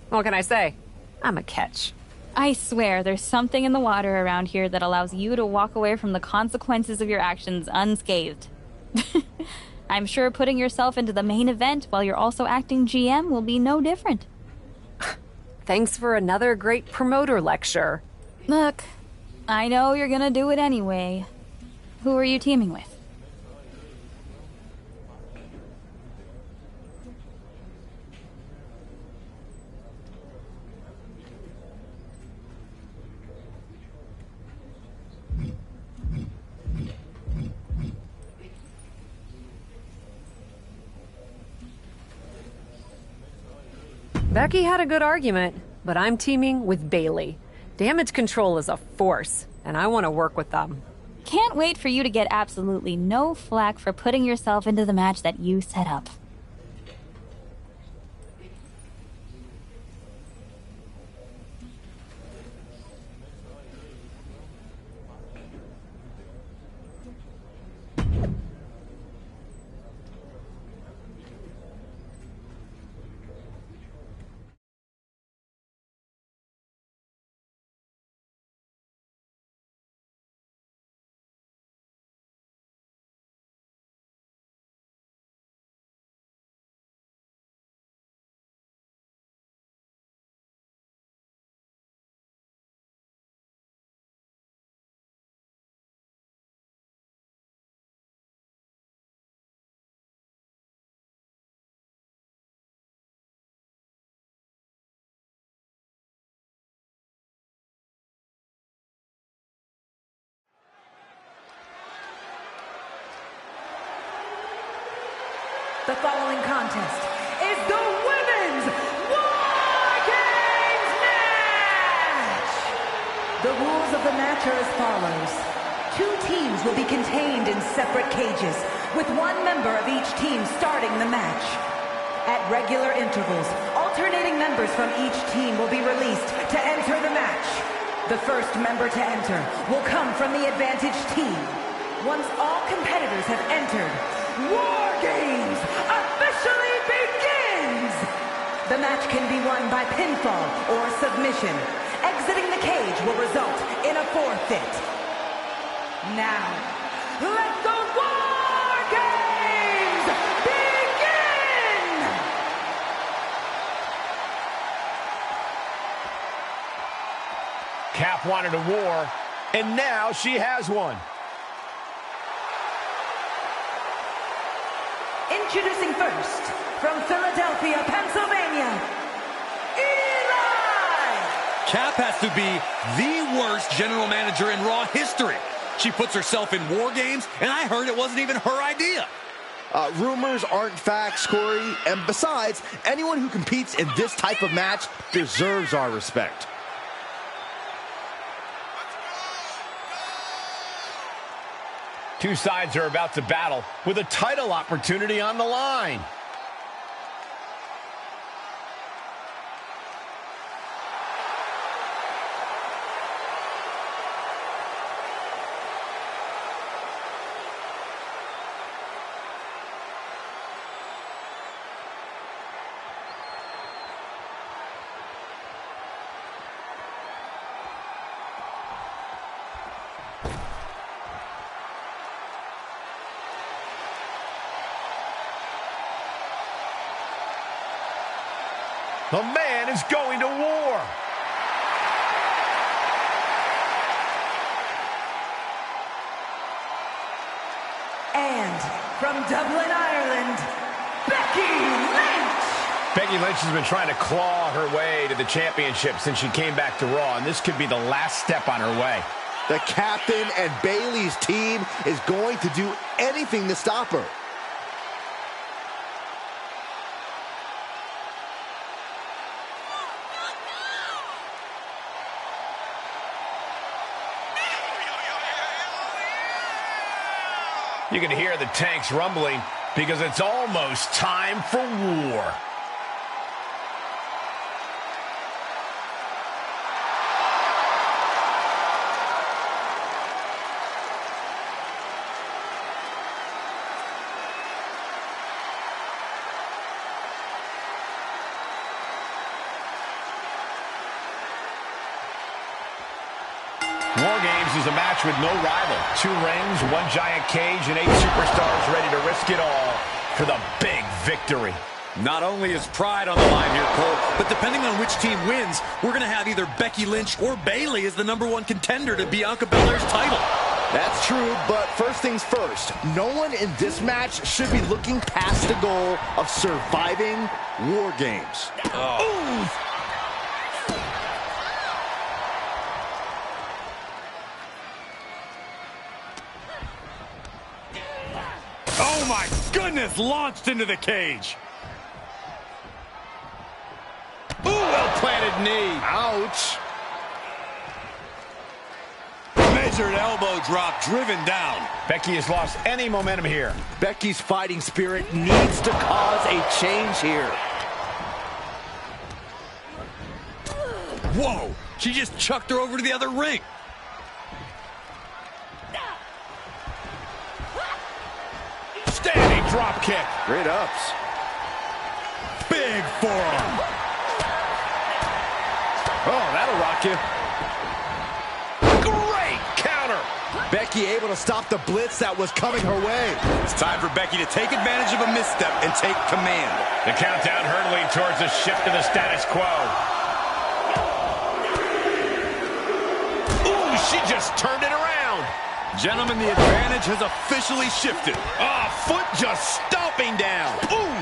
What can I say? I'm a catch.
I swear, there's something in the water around here that allows you to walk away from the consequences of your actions unscathed. I'm sure putting yourself into the main event while you're also acting GM will be no different.
Thanks for another great promoter lecture.
Look, I know you're gonna do it anyway. Who are you teaming with?
Becky had a good argument, but I'm teaming with Bailey. Damage control is a force, and I want to work with them.
Can't wait for you to get absolutely no flack for putting yourself into the match that you set up.
The following contest is the Women's War Games match! The rules of the match are as follows. 2 teams will be contained in separate cages, with 1 member of each team starting the match. At regular intervals, alternating members from each team will be released to enter the match. The first member to enter will come from the advantaged team. Once all competitors have entered, War Games officially begins! The match can be won by pinfall or submission. Exiting the cage will result in a forfeit. Now, let the War Games begin!
Cap wanted a war, and now she has one.
Introducing first, from Philadelphia, Pennsylvania, Eli!
Cap has to be the worst general manager in Raw history. She puts herself in War Games, and I heard it wasn't even her idea.
Rumors aren't facts, Corey. And besides, anyone who competes in this type of match deserves our respect.
Two sides are about to battle with a title opportunity on the line. The man is going to war.
And from Dublin, Ireland, Becky Lynch!
Becky Lynch has been trying to claw her way to the championship since she came back to Raw, and this could be the last step on her way.
The captain and Bayley's team is going to do anything to stop her.
You can hear the tanks rumbling because it's almost time for war. War Games is a match with no rival. 2 rings, 1 giant cage, and 8 superstars ready to risk it all for the big victory.
Not only is pride on the line here, Cole, but depending on which team wins, we're going to have either Becky Lynch or Bayley as the #1 contender to Bianca Belair's title.
That's true, but first things first, no one in this match should be looking past the goal of surviving War Games.
Oh. Oh my goodness, launched into the cage.
Ooh, well-planted knee.
Ouch.
Measured elbow drop, driven down.
Becky has lost any momentum here.
Becky's fighting spirit needs to cause a change here.
Whoa, she just chucked her over to the other ring.
Standing drop kick.
Great ups.
Big forearm.
Oh, that'll rock you. Great counter.
Becky able to stop the blitz that was coming her way.
It's time for Becky to take advantage of a misstep and take command.
The countdown hurtling towards a shift to the status quo. Ooh, she just turned it around.
Gentlemen, the advantage has officially shifted.
Ah, foot just stomping down. Ooh.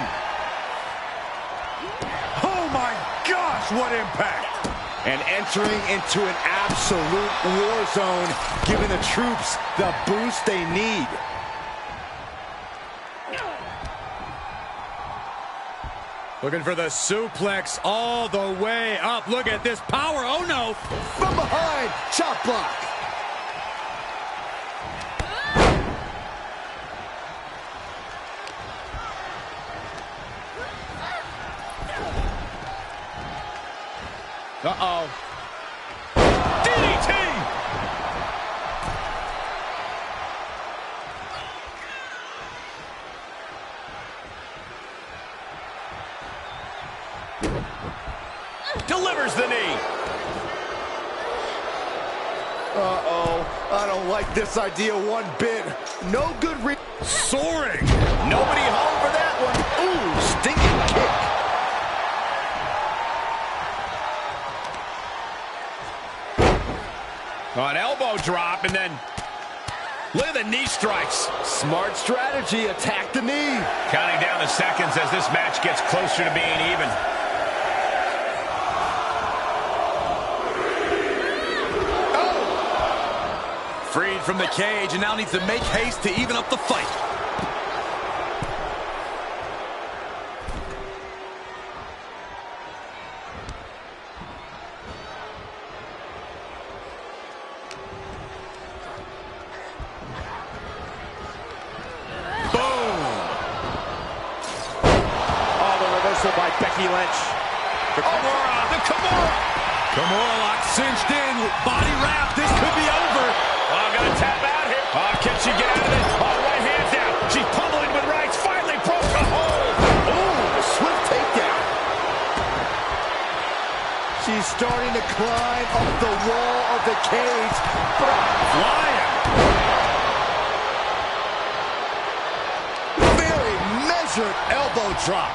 Oh my gosh, what impact.
And entering into an absolute war zone, giving the troops the boost they need.
Looking for the suplex all the way up. Look at this power. Oh no.
From behind, chop block.
Uh-oh. DDT! Delivers the knee.
Uh-oh. I don't like this idea one bit. No good
Soaring.
Nobody home for that one. Ooh, stinking kick.
An elbow drop, and then look at the knee strikes.
Smart strategy. Attack the knee.
Counting down the seconds as this match gets closer to being even. Freed from the cage, and now needs to make haste to even up the fight. Boom!
Oh, the reversal by Becky Lynch.
The Kimura lock cinched in, body wrap. This could be over. Oh, gonna tap out here. Oh, can she get out of it? Oh, right hand down. She's pummeling with rights. Finally broke the hold.
Ooh, a swift takedown. She's starting to climb up the wall of the cage.
Flying.
Very measured elbow drop.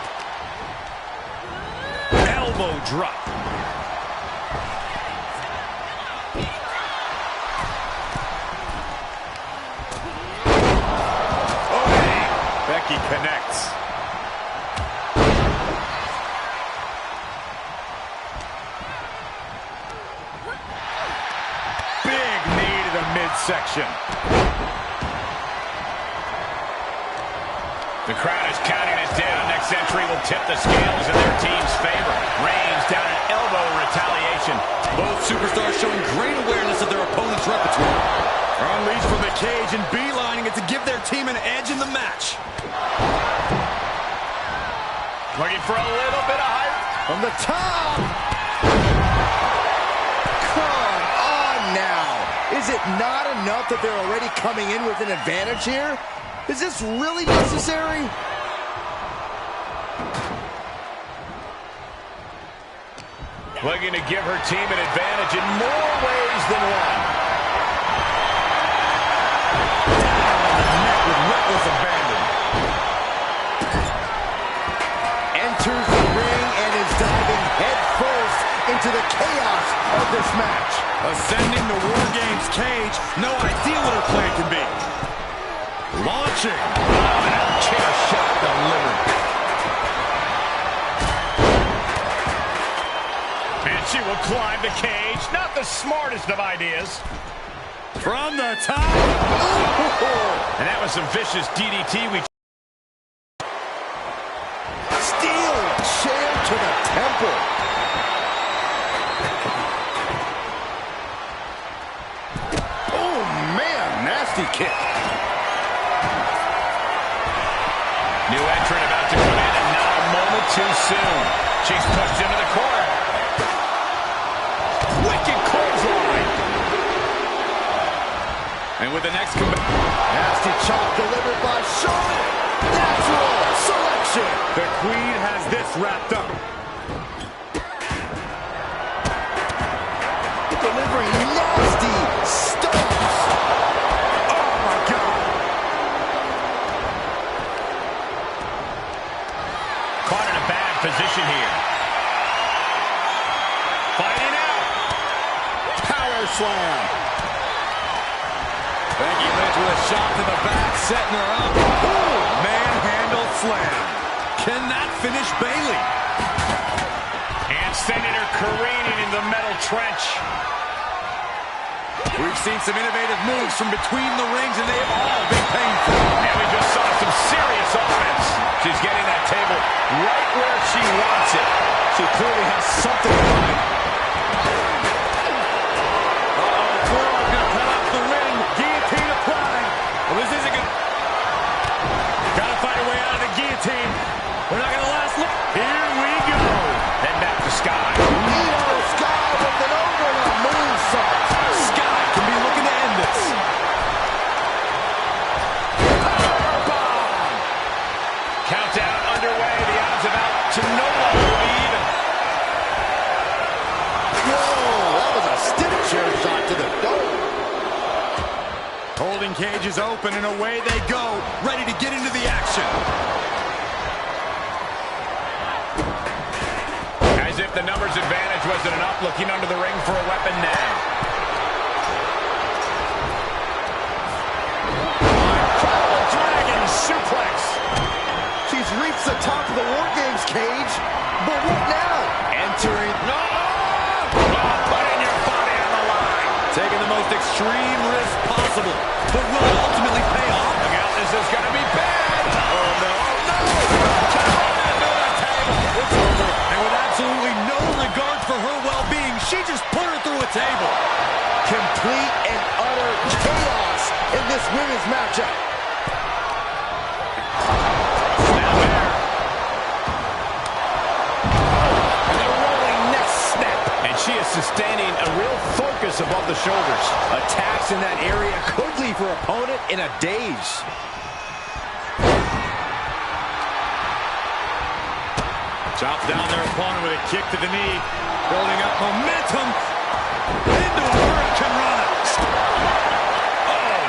Elbow drop. Becky connects. Big knee to the midsection. The crowd is counting it down. Next entry will tip the scales in their team's favor. Reigns down an elbow retaliation.
Both superstars showing great awareness of their opponent's repertoire. Are unleashed from the cage and beelining it to give their team an edge in the match.
Looking for a little bit of height.
From the top. Come on now. Is it not enough that they're already coming in with an advantage here? Is this really necessary?
Looking to give her team an advantage in more ways than one.
With reckless abandon.
Enters the ring and is diving headfirst into the chaos of this match.
Ascending the War Games cage. No idea what her plan can be. Launching.
Chair shot delivered. And she will climb the cage. Not the smartest of ideas.
From the top.
And that was some vicious DDT.
Steel chair to the temple. Oh, man, nasty kick.
New entrant about to come in, and not a moment too soon. She's pushed into the corner. Wicked clothesline. And with the next comeback.
Nasty chop delivered by Charlotte. Natural selection.
The Queen has this wrapped up.
Delivering nasty stomps. Oh, my God.
Caught in a bad position here. Fighting out.
Power slam.
Becky Lynch with a shot to the back, setting her up. Ooh, manhandle slam. Can that finish Bayley?
And sending her careening in the metal trench.
We've seen some innovative moves from between the rings, and they have all been painful.
And we just saw some serious offense. She's getting that table right where she wants it.
She clearly has something in mind.
We're not going to last long. Here we go. Then back to Sky.
Sky with an over and a moonsault.
Sky can be looking to end this.
Powerbomb. Countdown underway. The odds of out to no longer be even.
is open, and away they go, ready to get into the action.
As if the numbers advantage wasn't enough, looking under the ring for a weapon now.
Incredible Dragon suplex. She's reached the top of the War Games cage, but what now? Entering. No!
Putting your body on the line.
Taking the most extreme risk possible, but will it ultimately pay off?
Look out, this is going to be bad. Oh, no, no. Under the table.
It's over. And with absolutely no regard for her well-being, she just put her through a table.
Complete and utter chaos in this women's matchup.
Snap there. And the rolling neck snap. And she is sustaining a real focus above the shoulders. Attacks in that area could leave her opponent in a daze.
Chops down their opponent with a kick to the knee. Building up momentum into a Hurricane Rana.
Oh,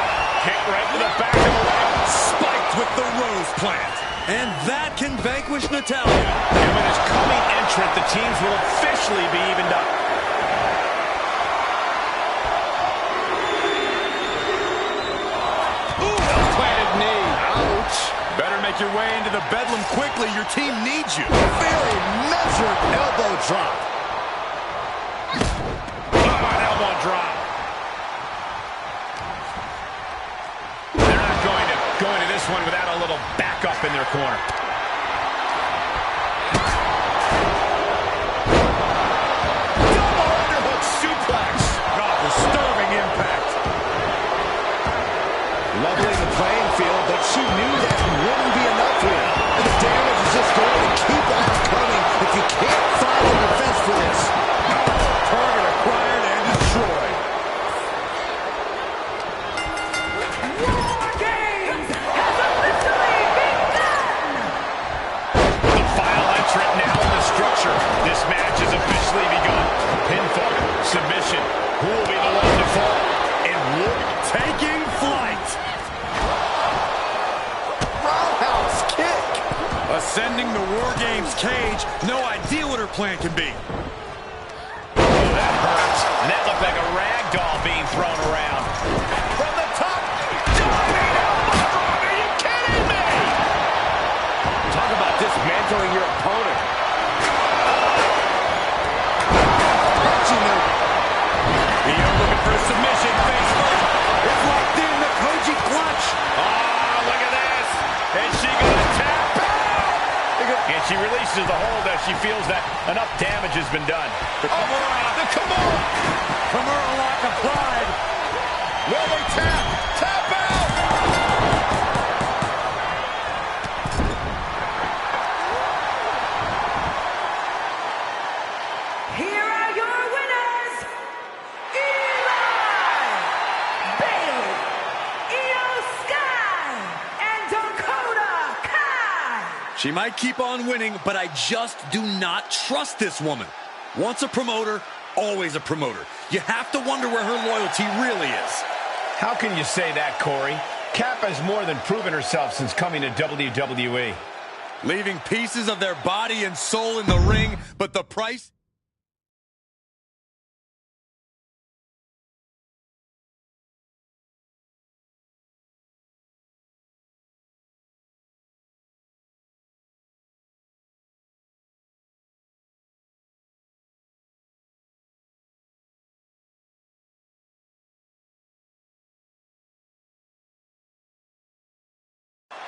kick right to the back of the leg.
Spiked with the Rose Plant. And that can vanquish Natalya.
And with his coming entrant, the teams will officially be evened up. Ooh, well-planted knee. Ouch.
Better make your way into the bedlam quickly. Your team needs you.
Very measured elbow drop.
An elbow drop. They're not going to go into this one without a little backup in their corner. Double underhook suplex.
God, disturbing impact.
Leveling the playing field, but she knew that wouldn't be enough here. And the damage is just going to keep on coming if you can't find a defense for this.
Target acquired and destroyed.
War Games has officially begun!
The final entrant now in the structure. This match has officially begun. Pinfall, submission. Who will be the one to fall? And War
Taking flight.
Roundhouse kick.
Ascending the War Games cage. No idea what her plan can be.
Oh, that hurts. And that looked like a rag doll being thrown around. From the top. Diving elbow drop. Are you kidding me? Talk about dismantling your opponent.
Punching her.
Io looking for a submission. Face first.
It's locked in the Koji clutch.
Oh, look at this. Is she going to tap out? And she releases the hold as she feels that enough damage has been done. The Kimura.
Kimura lock applied.
Will they tap? Tap out.
Here are your winners, Eli, Bailey, Io Sky, and Dakota Kai.
She might keep on winning, but I just do not trust this woman. Once a promoter, always a promoter. You have to wonder where her loyalty really is.
How can you say that, Corey? Cap has more than proven herself since coming to WWE.
Leaving pieces of their body and soul in the ring, but the price...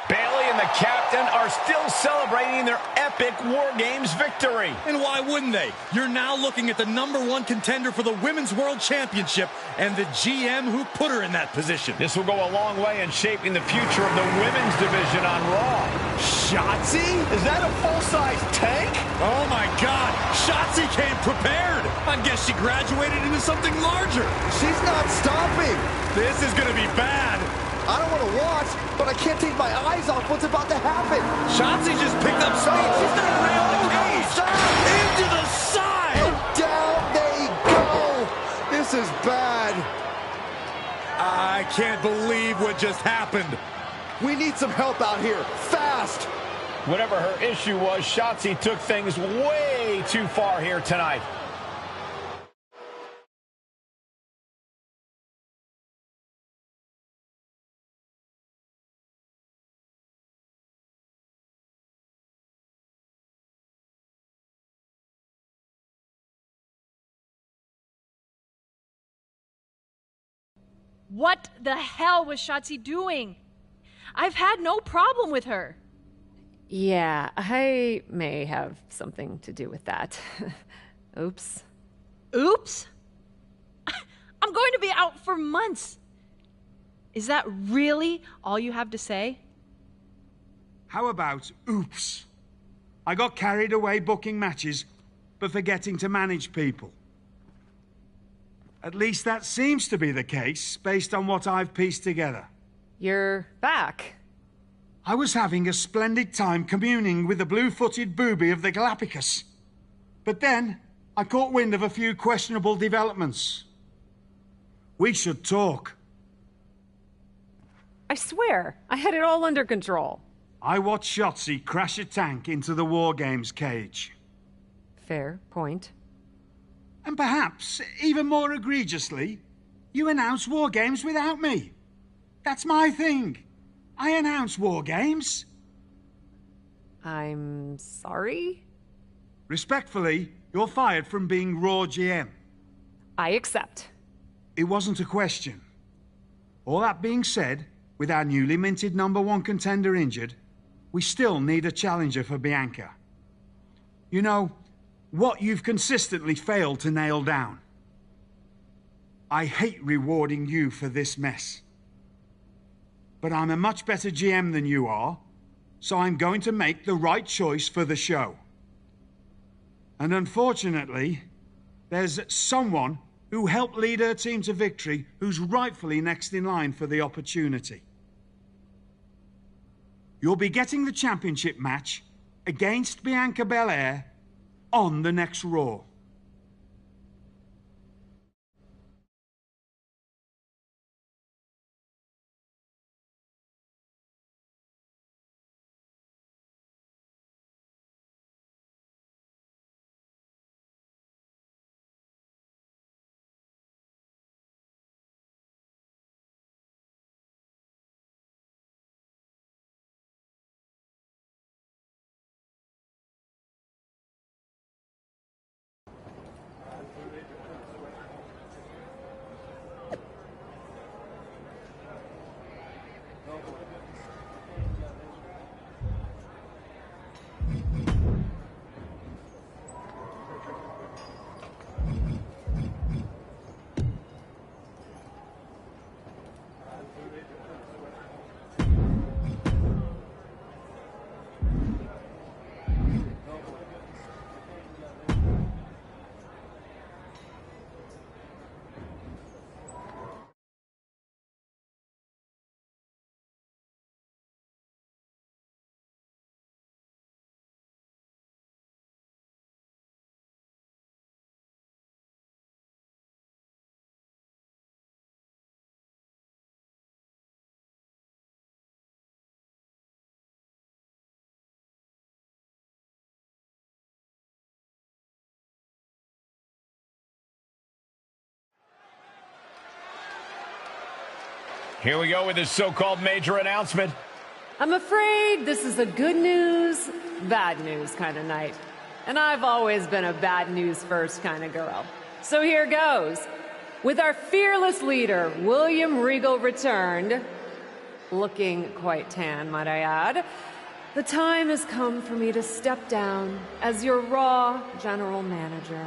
Bailey and the captain are still celebrating their epic War Games victory.
And why wouldn't they? You're now looking at the #1 contender for the Women's World Championship and the GM who put her in that position.
This will go a long way in shaping the future of the women's division on Raw.
Shotzi?
Is that a full-size tank?
Oh my God, Shotzi came prepared. I guess she graduated into something larger.
She's not stopping.
This is gonna be bad.
I don't want to watch, but I can't take my eyes off what's about to happen.
Shotzi just picked up speed. She's gonna rail the cage. Into the side.
And down they go. This is bad.
I can't believe what just happened.
We need some help out here, fast!
Whatever her issue was, Shotzi took things way too far here tonight.
What the hell was Shotzi doing? I've had no problem with her.
Yeah, I may have something to do with that. Oops.
Oops? I'm going to be out for months. Is that really all you have to say?
How about oops? I got carried away booking matches, but forgetting to manage people. At least that seems to be the case, based on what I've pieced together.
You're back.
I was having a splendid time communing with the blue-footed booby of the Galapagos. But then, I caught wind of a few questionable developments. We should talk.
I swear, I had it all under control.
I watched Shotzi crash a tank into the War Games cage.
Fair point.
And perhaps, even more egregiously, you announce War Games without me. That's my thing. I announce War Games.
I'm sorry?
Respectfully, you're fired from being Raw GM.
I accept.
It wasn't a question. All that being said, with our newly minted #1 contender injured, we still need a challenger for Bianca. You know, what you've consistently failed to nail down. I hate rewarding you for this mess. But I'm a much better GM than you are, so I'm going to make the right choice for the show. And unfortunately, there's someone who helped lead her team to victory who's rightfully next in line for the opportunity. You'll be getting the championship match against Bianca Belair on the next Raw.
Here we go with this so-called major announcement.
I'm afraid this is a good news, bad news kind of night. And I've always been a bad news first kind of girl. So here goes. With our fearless leader, William Regal, returned, looking quite tan, might I add, the time has come for me to step down as your Raw General Manager.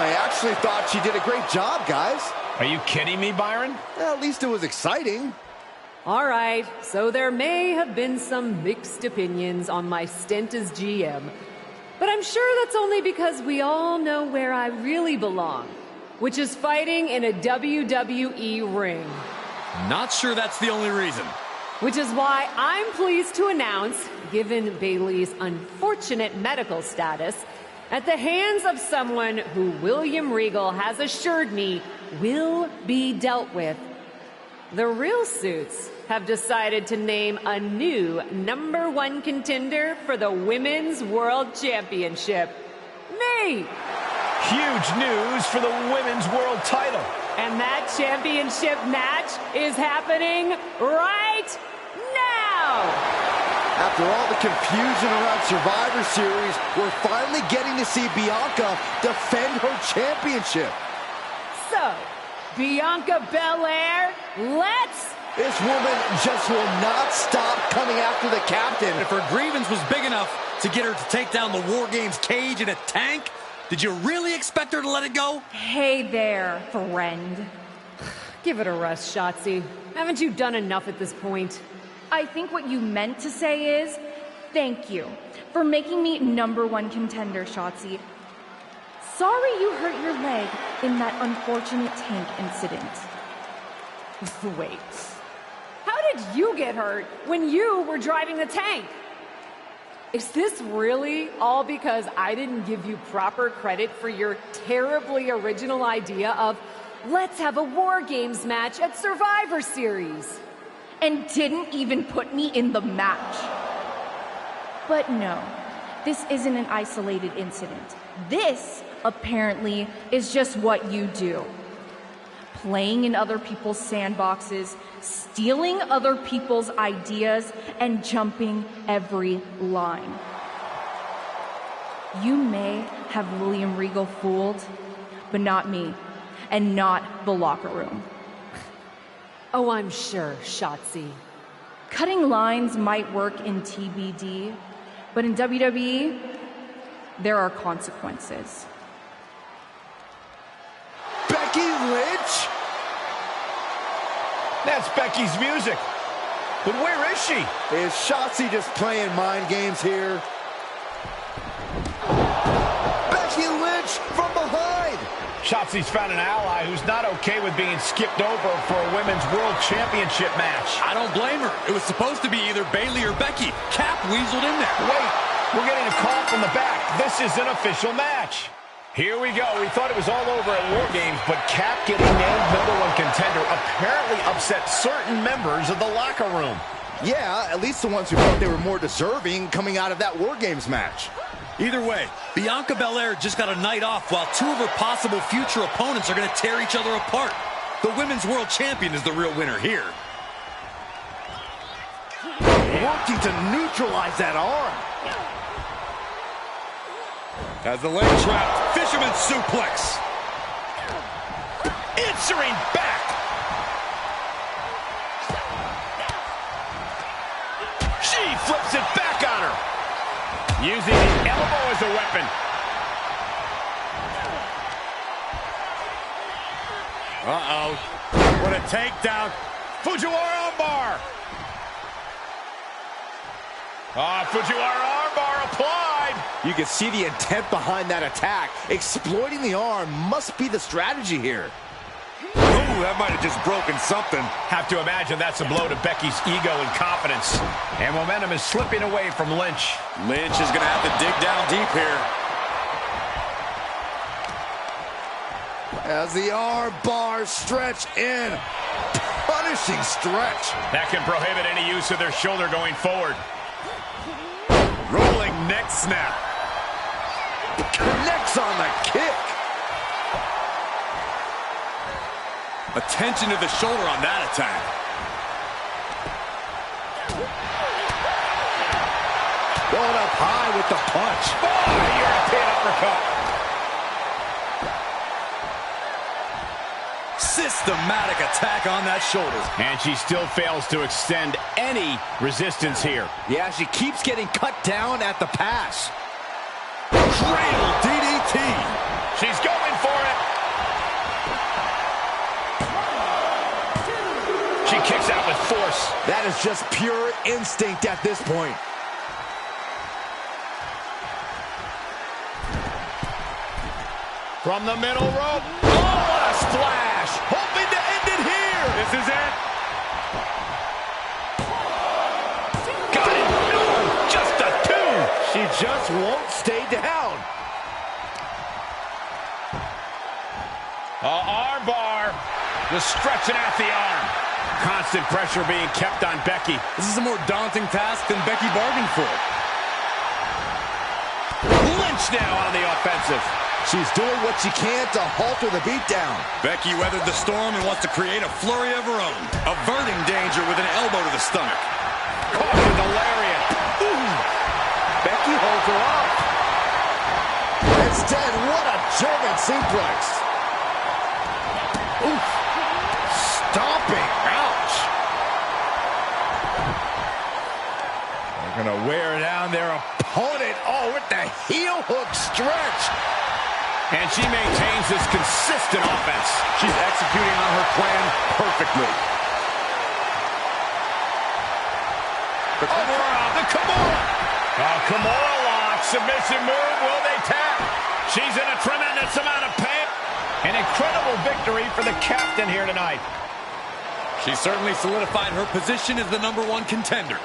I actually thought she did a great job, guys.
Are you kidding me, Byron?
Well, at least it was exciting.
All right, so there may have been some mixed opinions on my stint as GM, but I'm sure that's only because we all know where I really belong, which is fighting in a WWE ring.
Not sure that's the only reason.
Which is why I'm pleased to announce, given Bayley's unfortunate medical status, at the hands of someone who William Regal has assured me will be dealt with, The real suits have decided to name a new #1 contender for the Women's World Championship. Me!
Huge news for the Women's World title.
And that championship match is happening right now!
After all the confusion around Survivor Series, we're finally getting to see Bianca defend her championship.
So, Bianca Belair, let's...
This woman just will not stop coming after the captain.
If her grievance was big enough to get her to take down the War Games cage in a tank, did you really expect her to let it go?
Hey there, friend.
Give it a rest, Shotzi. Haven't you done enough at this point?
I think what you meant to say is, thank you for making me #1 contender, Shotzi. Sorry you hurt your leg in that unfortunate tank incident.
Wait. How did you get hurt when you were driving the tank? Is this really all because I didn't give you proper credit for your terribly original idea of let's have a War Games match at Survivor Series?
And didn't even put me in the match. But no, this isn't an isolated incident. This, apparently, is just what you do. Playing in other people's sandboxes, stealing other people's ideas, and jumping every line. You may have William Regal fooled, but not me, and not the locker room.
Oh, I'm sure, Shotzi.
Cutting lines might work in TBD, but in WWE, there are consequences.
Becky Lynch?
That's Becky's music. But where is she?
Is Shotzi just playing mind games here? Becky Lynch from behind!
Shotzi's found an ally who's not okay with being skipped over for a Women's World Championship match.
I don't blame her. It was supposed to be either Bayley or Becky. Cap weaseled in there.
Wait, we're getting a call from the back. This is an official match. Here we go. We thought it was all over at War Games, but Cap getting named #1 contender apparently upset certain members of the locker room.
Yeah, at least the ones who thought they were more deserving coming out of that War Games match.
Either way, Bianca Belair just got a night off while two of her possible future opponents are going to tear each other apart. The Women's World Champion is the real winner here.
Working to neutralize that arm.
As the leg trap, fisherman suplex.
Answering back. She flips it back on her. Using the elbow as a weapon.
Uh-oh. What a takedown.
Fujiwara armbar. Fujiwara armbar applied.
You can see the intent behind that attack. Exploiting the arm must be the strategy here.
Ooh, that might have just broken something.
Have to imagine that's a blow to Becky's ego and confidence. And momentum is slipping away from Lynch.
Lynch is going to have to dig down deep here.
As the arm bars stretch in. Punishing stretch.
That can prohibit any use of their shoulder going forward.
Rolling neck snap.
Connects on the kick.
Attention to the shoulder on that attack.
Going up high with the punch.
Oh, European uppercut.
Systematic attack on that shoulder.
And she still fails to extend any resistance here.
Yeah, she keeps getting cut down at the pass.
Cradle DDT.
She's going for it. She kicks out with force.
That is just pure instinct at this point.
From the middle rope. Oh, what a splash. Hoping to end it here. This is it. Got it. No, just a two.
She just won't stay down.
Arm bar. Just stretching out the arm. Constant pressure being kept on Becky.
This is a more daunting task than Becky bargained for.
Lynch now on the offensive.
She's doing what she can to halter the beatdown.
Becky weathered the storm and wants to create a flurry of her own, averting danger with an elbow to the stomach.
Caught with the lariat.
Ooh. Becky holds her off. Instead, what a German suplex. Oof. Stomping. Ouch.
They're going to wear down their opponent. Oh, with the heel hook stretch. And she maintains this consistent offense. She's executing on her plan perfectly. The Kimura. Oh, Kimura lock. Submission move. Will they tap? She's in a tremendous amount of pain. An incredible victory for the captain here tonight.
She certainly solidified her position as the #1 contender.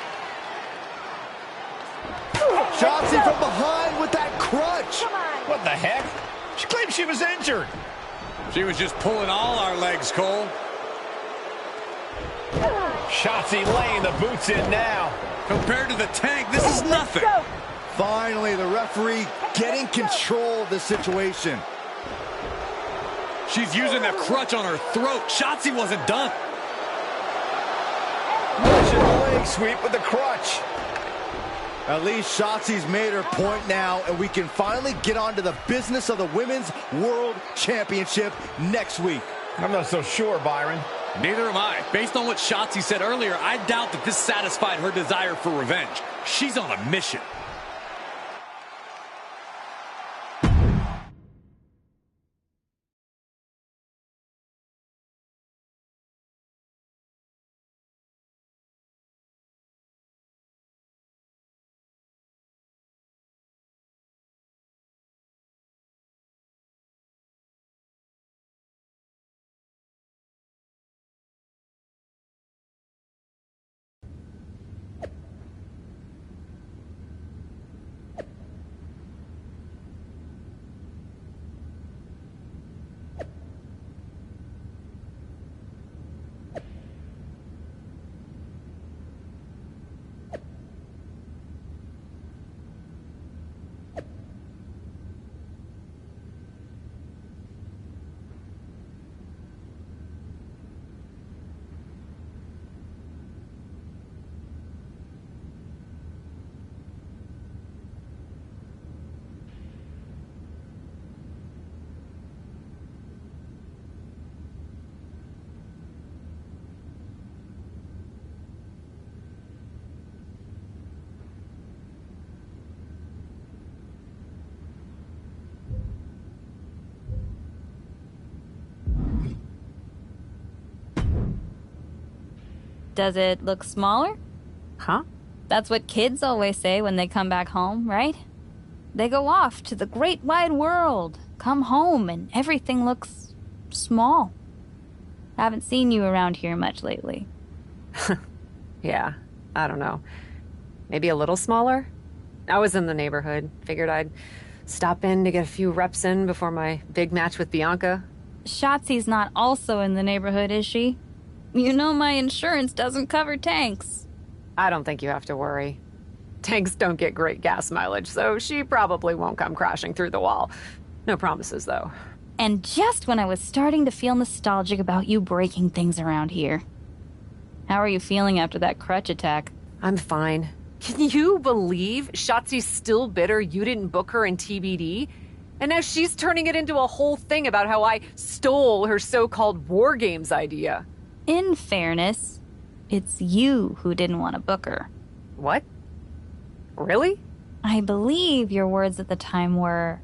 Shotzi from behind with that crutch.
What the heck? She claimed she was injured.
She was just pulling all our legs, Cole.
Shotzi laying the boots in now.
Compared to the tank, this is nothing.
Finally, the referee getting control of the situation.
She's using that crutch on her throat. Shotzi wasn't done.
Russian leg sweep with the crutch. At least Shotzi's made her point now, and we can finally get on to the business of the Women's World Championship next week.
I'm not so sure, Byron.
Neither am I. Based on what Shotzi said earlier, I doubt that this satisfied her desire for revenge. She's on a mission.
Does it look smaller?
Huh?
That's what kids always say when they come back home, right? They go off to the great wide world, come home, and everything looks small. Haven't seen you around here much lately.
Yeah, I don't know. Maybe a little smaller? I was in the neighborhood. Figured I'd stop in to get a few reps in before my big match with Bianca.
Shotzi's not also in the neighborhood, is she? You know my insurance doesn't cover tanks.
I don't think you have to worry. Tanks don't get great gas mileage, so she probably won't come crashing through the wall. No promises, though.
And just when I was starting to feel nostalgic about you breaking things around here. How are you feeling after that crutch attack?
I'm fine. Can you believe Shotzi's still bitter you didn't book her in TBD? And now she's turning it into a whole thing about how I stole her so-called War Games idea.
In fairness, it's you who didn't want to book her.
What? Really?
I believe your words at the time were,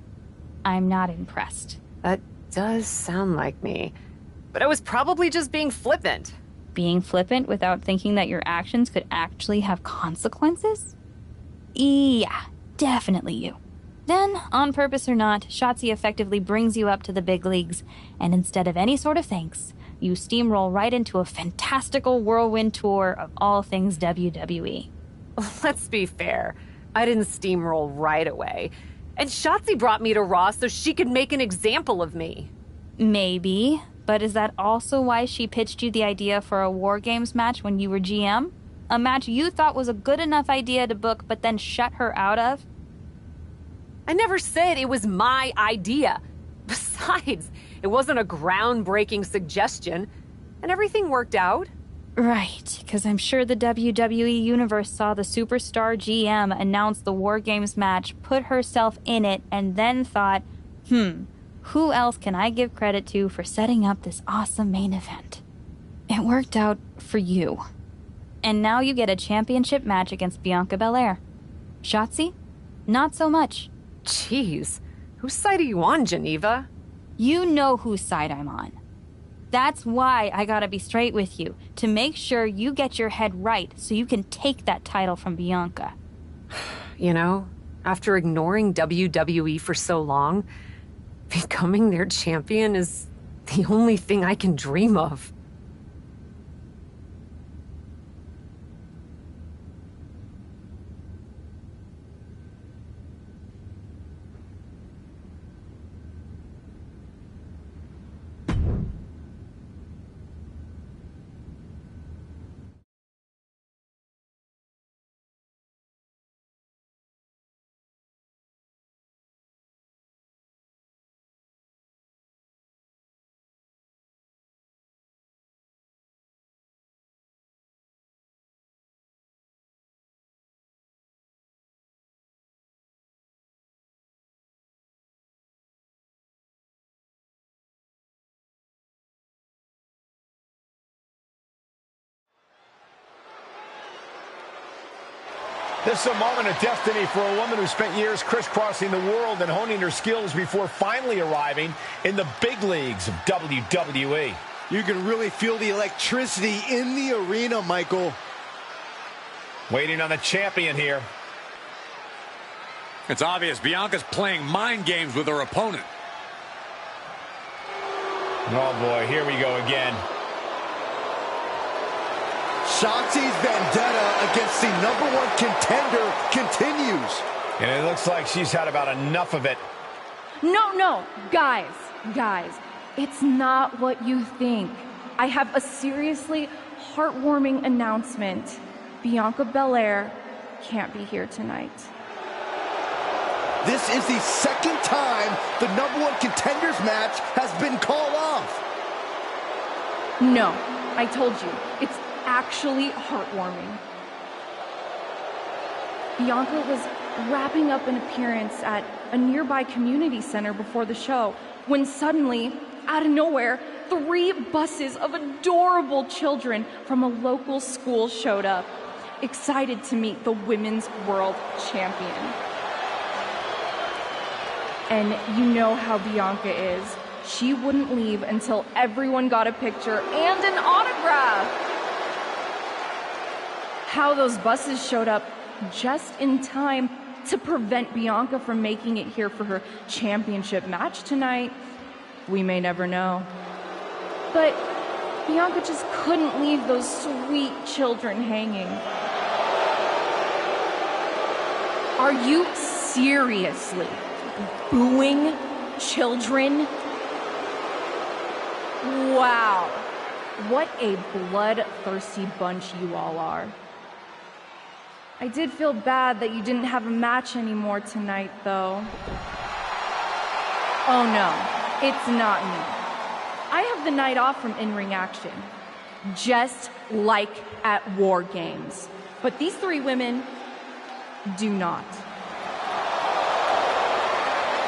"I'm not impressed."
That does sound like me. But I was probably just being flippant.
Being flippant without thinking that your actions could actually have consequences? Yeah, definitely you. Then, on purpose or not, Shotzi effectively brings you up to the big leagues, and instead of any sort of thanks, you steamroll right into a fantastical whirlwind tour of all things WWE.
Let's be fair. I didn't steamroll right away. And Shotzi brought me to Raw so she could make an example of me.
Maybe, But is that also why she pitched you the idea for a War Games match when you were GM? A match you thought was a good enough idea to book, but then shut her out of?
I never said it was my idea. Besides, it wasn't a groundbreaking suggestion, and everything worked out.
Right, because I'm sure the WWE Universe saw the superstar GM announce the War Games match, put herself in it, and then thought, who else can I give credit to for setting up this awesome main event? It worked out for you. And now you get a championship match against Bianca Belair. Shotzi? Not so much.
Jeez, whose side are you on, Geneva?
You know whose side I'm on. That's why I gotta be straight with you, to make sure you get your head right so you can take that title from Bianca.
You know, after ignoring WWE for so long, becoming their champion is the only thing I can dream of.
This is a moment of destiny for a woman who spent years crisscrossing the world and honing her skills before finally arriving in the big leagues of WWE.
You can really feel the electricity in the arena, Michael.
Waiting on the champion here.
It's obvious Bianca's playing mind games with her opponent.
Oh boy, here we go again.
Shotzi's vendetta against the #1 contender continues.
And it looks like she's had about enough of it.
No, guys, it's not what you think. I have a seriously heartwarming announcement. Bianca Belair can't be here tonight.
This is the second time the #1 contenders match has been called off.
No, I told you, it's actually heartwarming. Bianca was wrapping up an appearance at a nearby community center before the show when suddenly, out of nowhere, 3 buses of adorable children from a local school showed up, excited to meet the Women's World Champion. And you know how Bianca is. She wouldn't leave until everyone got a picture and an autograph. How those buses showed up just in time to prevent Bianca from making it here for her championship match tonight, we may never know. But Bianca just couldn't leave those sweet children hanging. Are you seriously booing children? Wow, what a bloodthirsty bunch you all are. I did feel bad that you didn't have a match anymore tonight, though. Oh no, it's not me. I have the night off from in-ring action, just like at War Games. But these 3 women do not.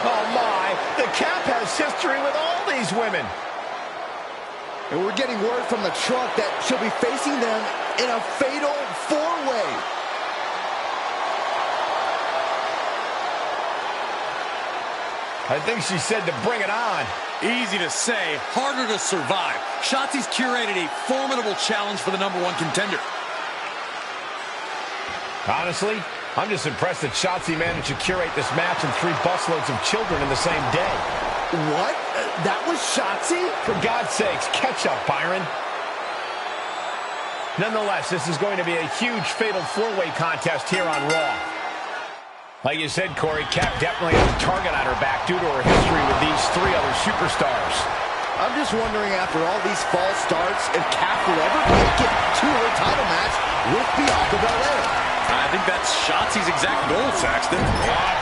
Oh my, the Cap has history with all these women.
And we're getting word from the truck that she'll be facing them in a fatal 4-way.
I think she said to bring it on.
Easy to say, harder to survive. Shotzi's curated a formidable challenge for the #1 contender.
Honestly, I'm just impressed that Shotzi managed to curate this match and 3 busloads of children in the same day.
What? That was Shotzi?
For God's sakes, catch up, Byron. Nonetheless, this is going to be a huge fatal 4-way contest here on Raw. Like you said, Corey, Cap definitely has a target on her back due to her history with these 3 other superstars.
I'm just wondering, after all these false starts, if Kat will ever make it to her title match with Bianca Belair.
I think that's Shotzi's exact goal, Saxton.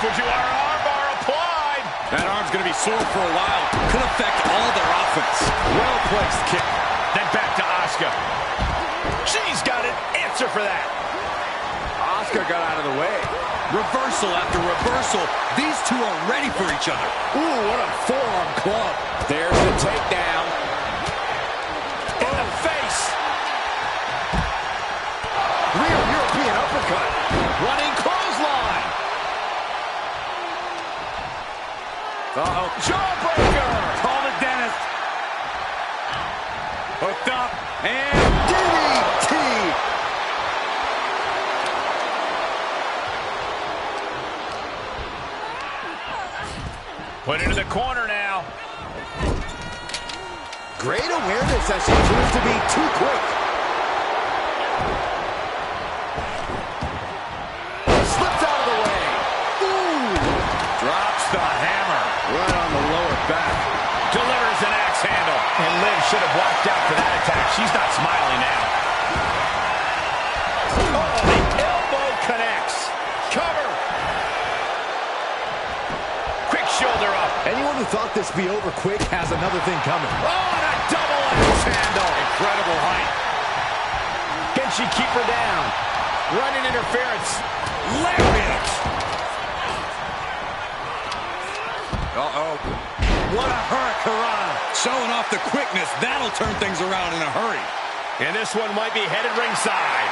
Fujiwara armbar applied.
That arm's going to be sore for a while. Could affect all their offense.
Well-placed kick. Then back to Asuka. She's got an answer for that.
Asuka got out of the way.
Reversal after reversal. These two are ready for each other.
Ooh, what a forearm club. There's the takedown.
In the face.
Real European uppercut.
Running clothesline.
Uh-oh.
Jawbreaker.
Call the dentist. Hooked up. And
DDT.
Put into the corner now.
Great awareness as she proves to be too quick. Slipped out of the way. Ooh.
Drops the hammer.
Right on the lower back.
Delivers an axe handle. And Liv should have watched out for that attack. She's not smiling now. Oh, the elbow connects. Cover. Quick shoulder up.
Anyone who thought this be over quick has another thing coming.
Oh, and a double axe handle. Incredible height. Can she keep her down? Running interference. Lariat.
uh-oh. What a hurricane. Showing off the quickness. That'll turn things around in a hurry.
And this one might be headed ringside.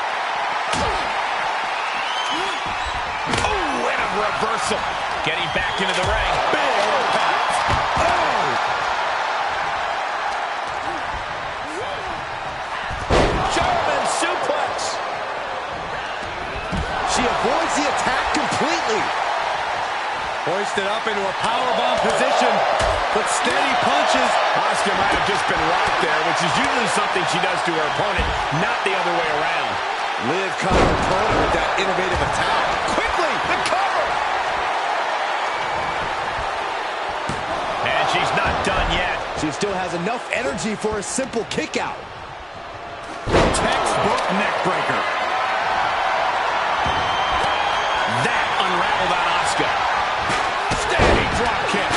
Oh, and a reversal. Getting back into the ring. Big impact. Oh! German suplex.
She avoids the attack completely.
Hoisted up into a powerbomb position, but steady punches.
Asuka might have just been rocked there, which is usually something she does to her opponent, not the other way around.
Liv caught her opponent with that innovative attack.
Quickly, the cover! And she's not done yet.
She still has enough energy for a simple kick out.
Textbook neckbreaker.
That unraveled on Asuka. Standing drop kick.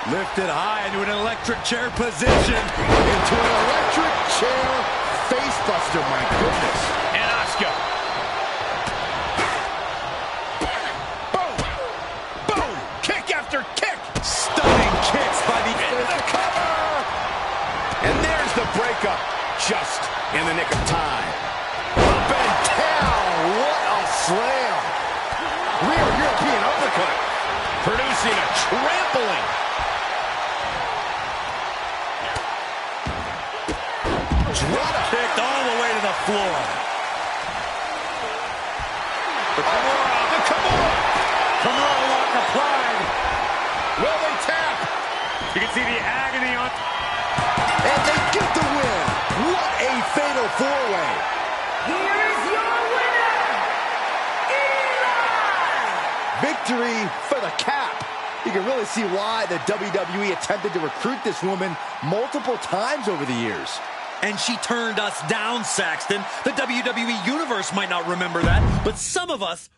Lifted high into an electric chair position.
Into an electric chair face buster, my goodness.
And Asuka. Boom! Boom! Kick after kick!
Stunning kicks by the
Into the cover! And there's the breakup. Just in the nick of time. Up and down! What a slam! Rear European uppercut. Producing a trampling.
drop kicked all the way to the floor.
The Kimura!
Kimura lock applied.
Will they tap?
You can see the agony on.
And they get the win. What a fatal four-way.
Here is your winner, Eli!
Victory for the Cap. You can really see why the WWE attempted to recruit this woman multiple times over the years.
And she turned us down, Saxton. The WWE Universe might not remember that, but some of us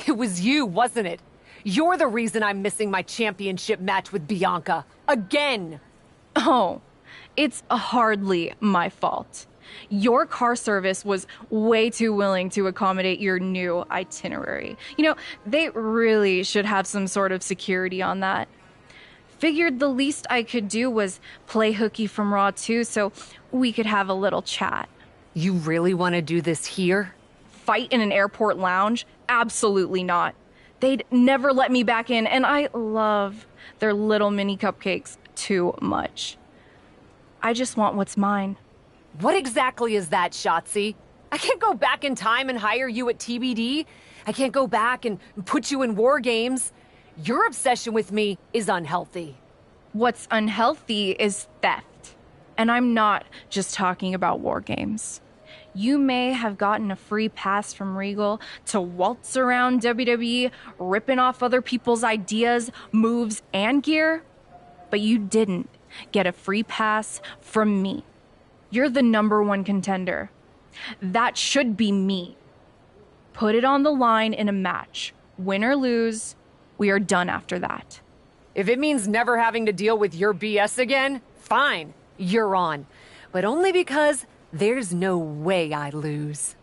It was you, wasn't it? You're the reason I'm missing my championship match with Bianca. Again!
Oh, it's hardly my fault. Your car service was way too willing to accommodate your new itinerary. You know, they really should have some sort of security on that. Figured the least I could do was play hooky from Raw 2 so we could have a little chat.
You really want to do this here?
Fight in an airport lounge? Absolutely not. They'd never let me back in, and I love their little mini cupcakes too much. I just want what's mine.
What exactly is that, Shotzi? I can't go back in time and hire you at TBD. I can't go back and put you in War Games. Your obsession with me is unhealthy.
What's unhealthy is theft. And I'm not just talking about War Games. You may have gotten a free pass from Regal to waltz around WWE, ripping off other people's ideas, moves, and gear, but you didn't get a free pass from me. You're the #1 contender. That should be me. Put it on the line in a match. Win or lose, we are done after that.
If it means never having to deal with your BS again, fine, you're on. But only because there's no way I lose.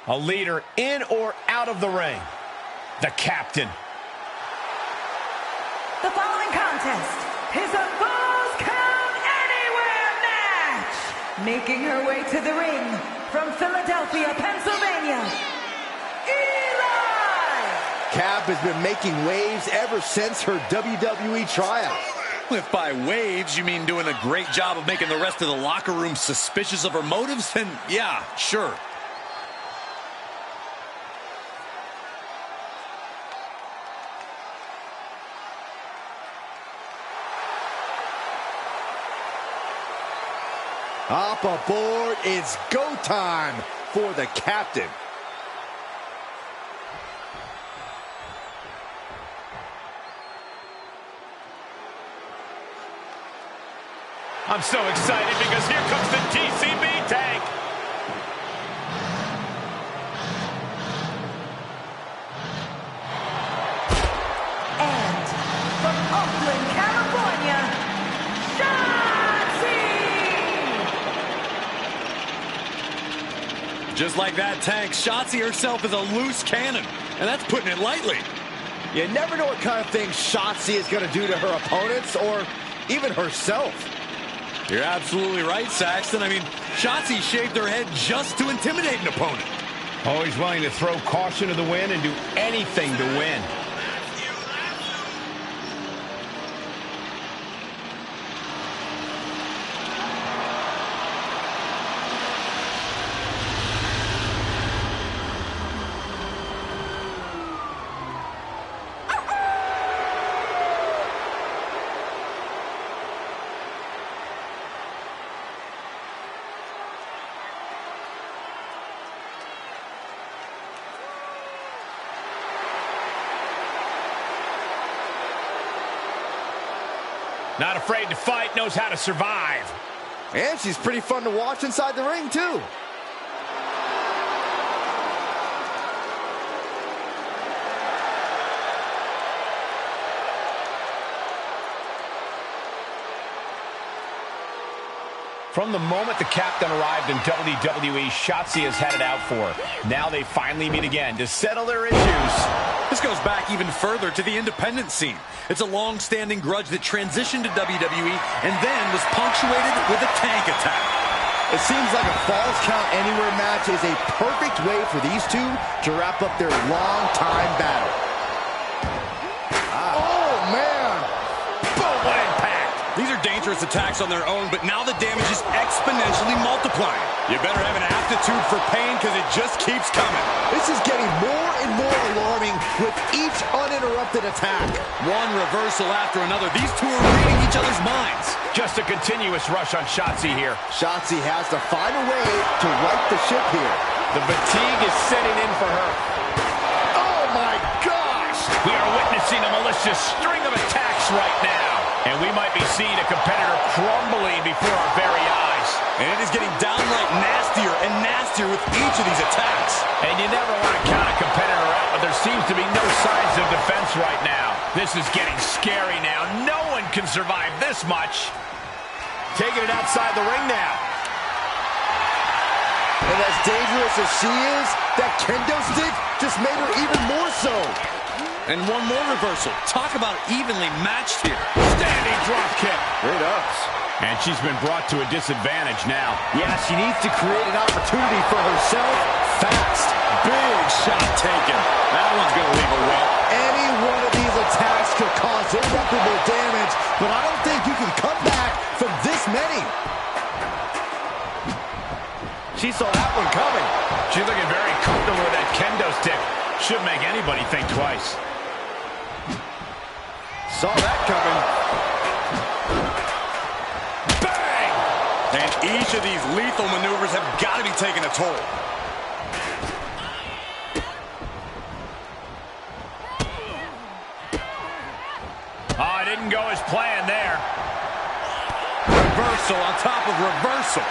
A leader in or out of the ring. The captain.
The following contest is a Falls Count Anywhere match. Making her way to the ring from Philadelphia, Pennsylvania, Eli!
Cap has been making waves ever since her WWE tryout.
If by waves you mean doing a great job of making the rest of the locker room suspicious of her motives, then yeah, sure.
Up aboard, it's go time for the captain.
I'm so excited because here comes the TCB tank.
And from Oakland, California,
Just like that tank, Shotzi herself is a loose cannon, and that's putting it lightly.
You never know what kind of things Shotzi is going to do to her opponents or even herself.
You're absolutely right, Saxton. I mean, Shotzi shaved her head just to intimidate an opponent.
Always willing to throw caution to the wind and do anything to win. Not afraid to fight, knows how to survive.
And she's pretty fun to watch inside the ring, too.
From the moment the captain arrived in WWE, Shotzi has had it out for her. Now they finally meet again to settle their issues.
This goes back even further to the independent scene. It's a long-standing grudge that transitioned to WWE and then was punctuated with a tank attack.
It seems like a Falls Count Anywhere match is a perfect way for these two to wrap up their long-time battle. Oh, man!
Boom, what impact! These are dangerous attacks on their own, but now the damage is exponentially multiplying. You better have an aptitude for pain because it just keeps coming.
This is getting more and more alarming with each uninterrupted attack.
One reversal after another. These two are reading each other's minds.
Just a continuous rush on Shotzi here.
Shotzi has to find a way to right the ship here.
The fatigue is setting in for her.
Oh, my gosh!
We are witnessing a malicious string of attacks right now. And we might be seeing a competitor crumbling before our very eyes.
And it is getting downright nastier and nastier with each of these attacks.
And you never want to count a competitor out, but there seems to be no signs of defense right now. This is getting scary now. No one can survive this much. Taking it outside the ring now.
And as dangerous as she is, that kendo stick just made her even more so.
And one more reversal. Talk about evenly matched here.
Standing drop kick.
It does.
And she's been brought to a disadvantage now.
Yeah, she needs to create an opportunity for herself fast.
Big shot taken. That one's going to leave a welt.
Any one of these attacks could cause irreparable damage, but I don't think you can come back from this many.
She saw that one coming. She's looking very comfortable with that kendo stick. Should make anybody think twice.
Saw that coming.
Bang!
And each of these lethal maneuvers have got to be taking a toll.
Oh, it didn't go as planned there.
Reversal on top of reversal.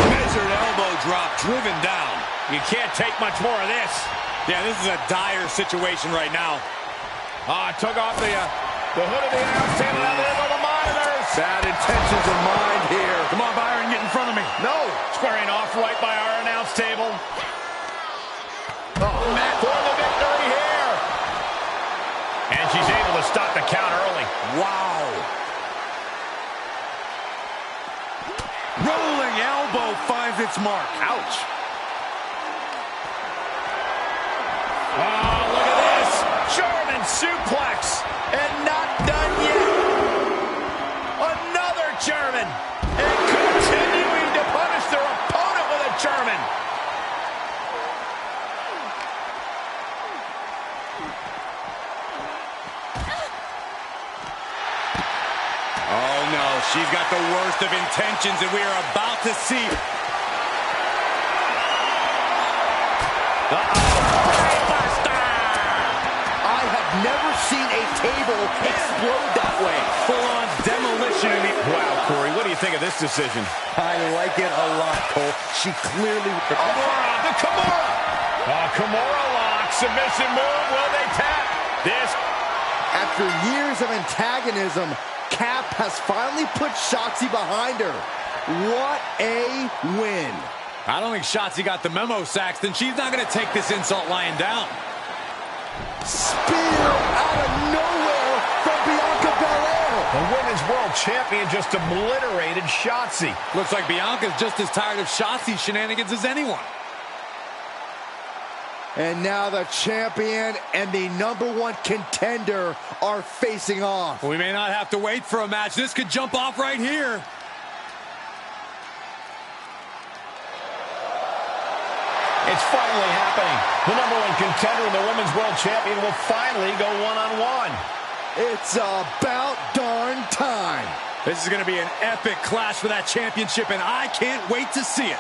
Measured elbow drop, driven down.
You can't take much more of this.
Yeah, this is a dire situation right now.
Took off the hood of the announce table. Now there go the monitors.
Bad intentions in mind here.
Come on, Byron, get in front of me.
No.
Squaring off right by our announce table.
Oh, man.
For the victory here. And she's able to stop the count early.
Wow. Rolling elbow finds its mark.
Ouch. Oh, look at this. German suplex. And not done yet. Another German. And continuing to punish their opponent with a German.
Oh, no. She's got the worst of intentions, and we are about to see.
I have never seen a table explode that way.
Full-on demolition.
Wow, Corey, what do you think of this decision?
I like it a lot, Cole. She clearly...
Kimura, the Kimura. Kimura lock, submission move. Will they tap? This.
After years of antagonism, Cap has finally put Shotzi behind her. What a win.
I don't think Shotzi got the memo, Saxton. She's not going to take this insult lying down.
Spear out of nowhere from Bianca Belair.
The Women's World Champion just obliterated Shotzi.
Looks like Bianca's just as tired of Shotzi's shenanigans as anyone.
And now the champion and the #1 contender are facing off.
We may not have to wait for a match. This could jump off right here.
It's finally happening. The #1 contender and the Women's World Champion will finally go one-on-one.
It's about darn time.
This is going to be an epic clash for that championship, and I can't wait to see it.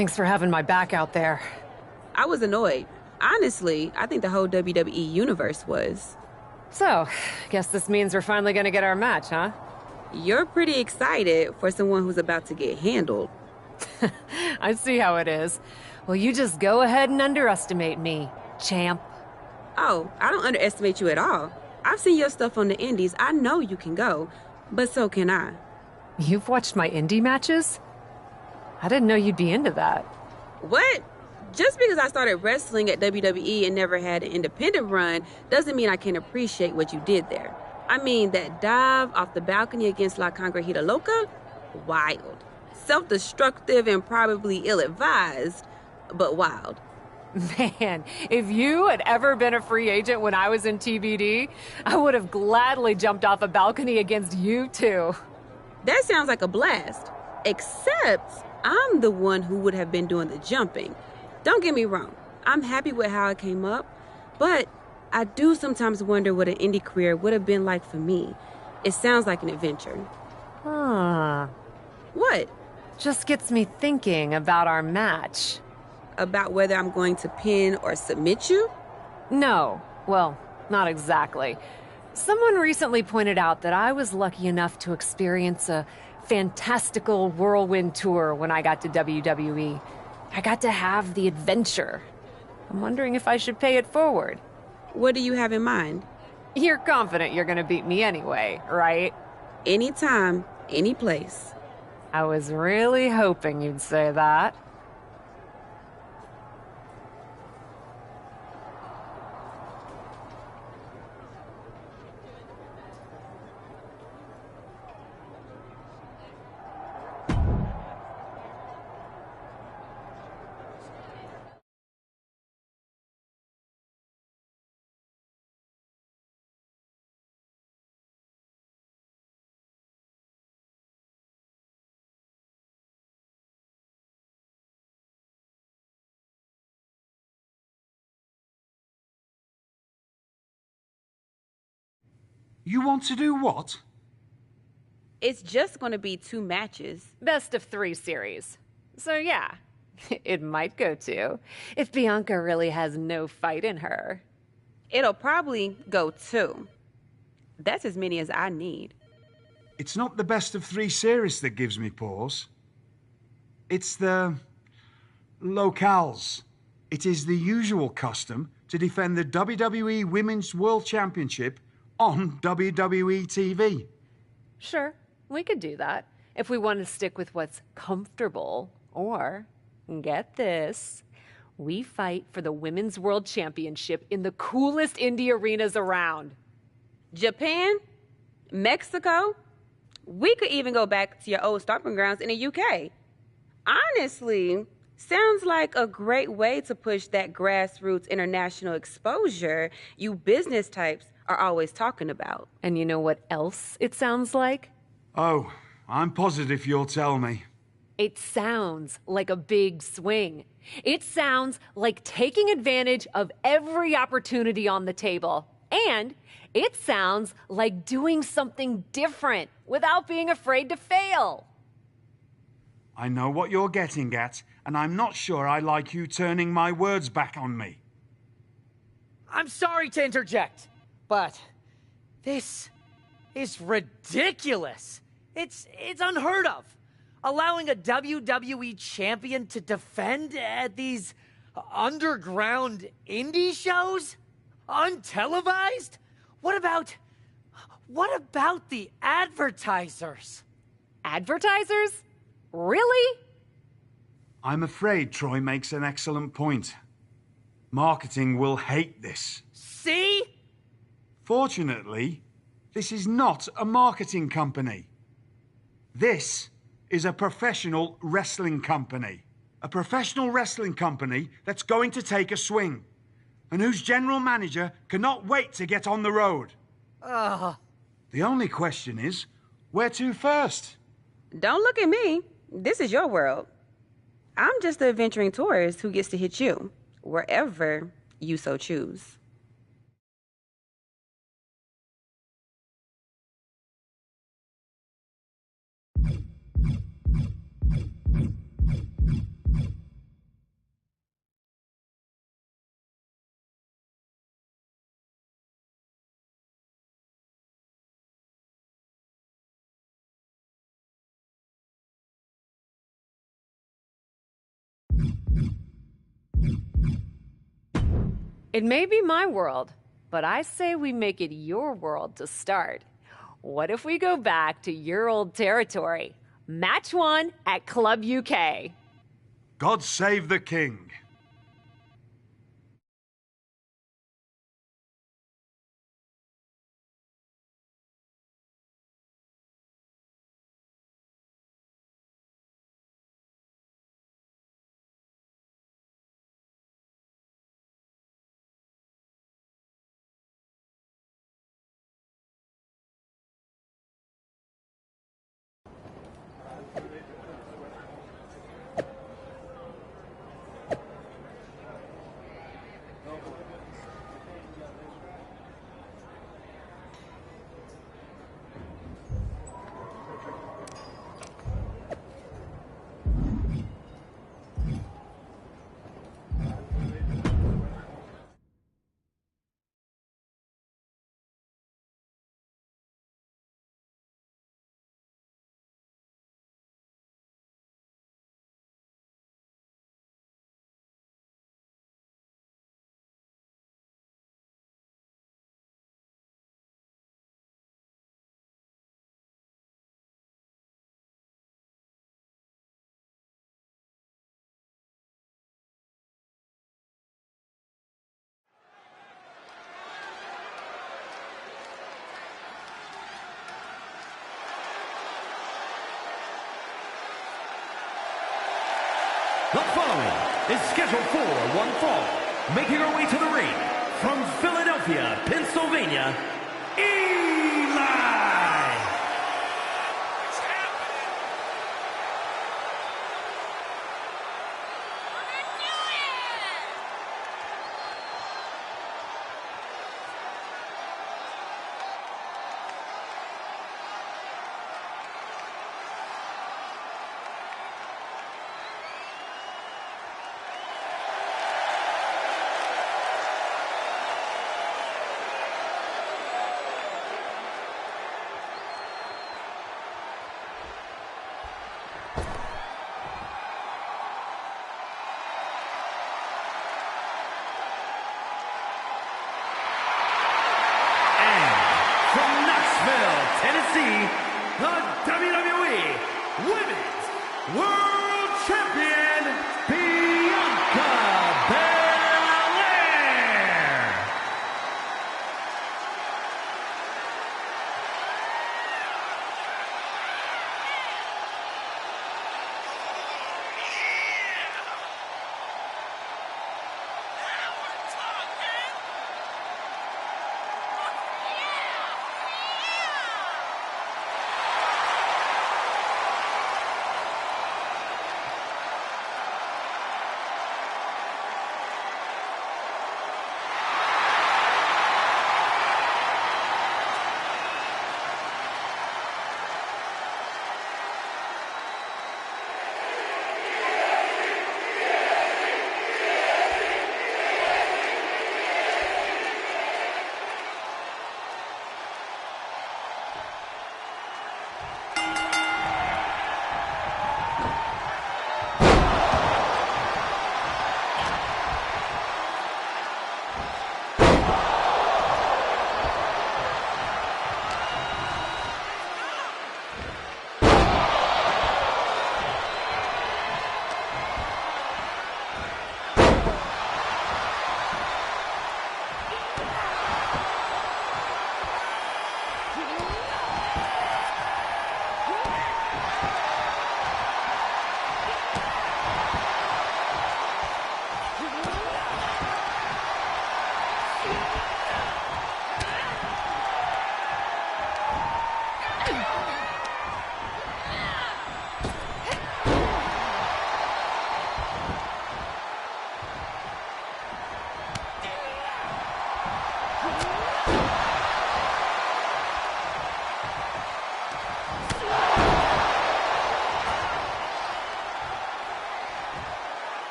Thanks for having my back out there.
I was annoyed. Honestly, I think the whole WWE universe was.
So, guess this means we're finally gonna get our match, huh?
You're pretty excited for someone who's about to get handled.
I see how it is. Well, you just go ahead and underestimate me, champ.
Oh, I don't underestimate you at all. I've seen your stuff on the indies. I know you can go, but so can I.
You've watched my indie matches? I didn't know you'd be into that.
What? Just because I started wrestling at WWE and never had an independent run doesn't mean I can't appreciate what you did there. I mean, that dive off the balcony against La Congrejita Loca? Wild. Self-destructive and probably ill-advised, but wild.
Man, if you had ever been a free agent when I was in TBD, I would have gladly jumped off a balcony against you too.
That sounds like a blast. Except I'm the one who would have been doing the jumping. Don't get me wrong, I'm happy with how I came up, but I do sometimes wonder what an indie career would have been like for me. It sounds like an adventure.
Huh.
What?
Just gets me thinking about our match.
About whether I'm going to pin or submit you?
No. Well, not exactly. Someone recently pointed out that I was lucky enough to experience a fantastical whirlwind tour when I got to WWE. I got to have the adventure. I'm wondering if I should pay it forward.
What do you have in mind?
You're confident you're gonna beat me anyway, right?
Anytime, any place.
I was really hoping you'd say that.
You want to do what?
It's just going to be 2 matches.
Best of 3 series. So yeah, it might go 2. If Bianca really has no fight in her.
It'll probably go 2. That's as many as I need.
It's not the best of 3 series that gives me pause. It's the locales. It is the usual custom to defend the WWE Women's World Championship on WWE TV.
Sure, we could do that if we want to stick with what's comfortable. Or, get this, we fight for the Women's World Championship in the coolest indie arenas around.
Japan? Mexico? We could even go back to your old stomping grounds in the UK. Honestly, sounds like a great way to push that grassroots international exposure you business types are always talking about.
And you know what else it sounds like?
Oh, I'm positive you'll tell me.
It sounds like a big swing. It sounds like taking advantage of every opportunity on the table. And it sounds like doing something different without being afraid to fail.
I know what you're getting at, and I'm not sure I like you turning my words back on me.
I'm sorry to interject, but this is ridiculous. It's unheard of. Allowing a WWE champion to defend at these underground indie shows? Untelevised? What about the advertisers?
Advertisers? Really?
I'm afraid Troy makes an excellent point. Marketing will hate this.
See?
Fortunately, this is not a marketing company. This is a professional wrestling company. A professional wrestling company that's going to take a swing, and whose general manager cannot wait to get on the road. The only question is, where to first?
Don't look at me. This is your world. I'm just the adventuring tourist who gets to hit you, wherever you so choose.
It may be my world, but I say we make it your world to start. What if we go back to your old territory? Match 1 at Club UK.
God save the king.
The following is scheduled for one fall, making her way to the ring from Philadelphia, Pennsylvania, Eli! Tennessee, the WWE Women's World Champion, Bianca Belair.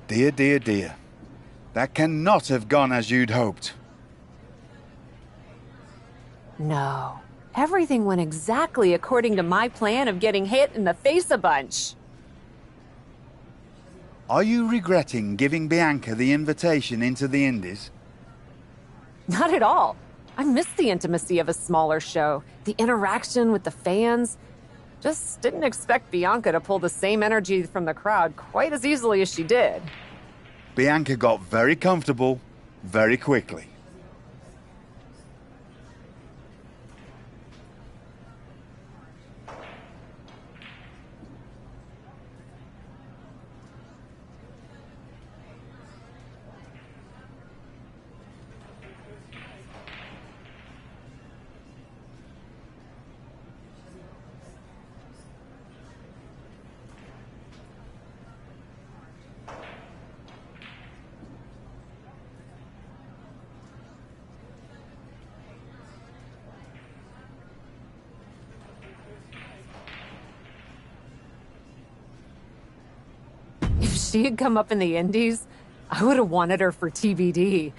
Dear, dear, dear. That cannot have gone as you'd hoped.
No. Everything went exactly according to my plan of getting hit in the face a bunch.
Are you regretting giving Bianca the invitation into the Indies?
Not at all. I miss the intimacy of a smaller show, the interaction with the fans. Just didn't expect Bianca to pull the same energy from the crowd quite as easily as she did.
Bianca got very comfortable very quickly.
If she had come up in the Indies, I would have wanted her for TBD.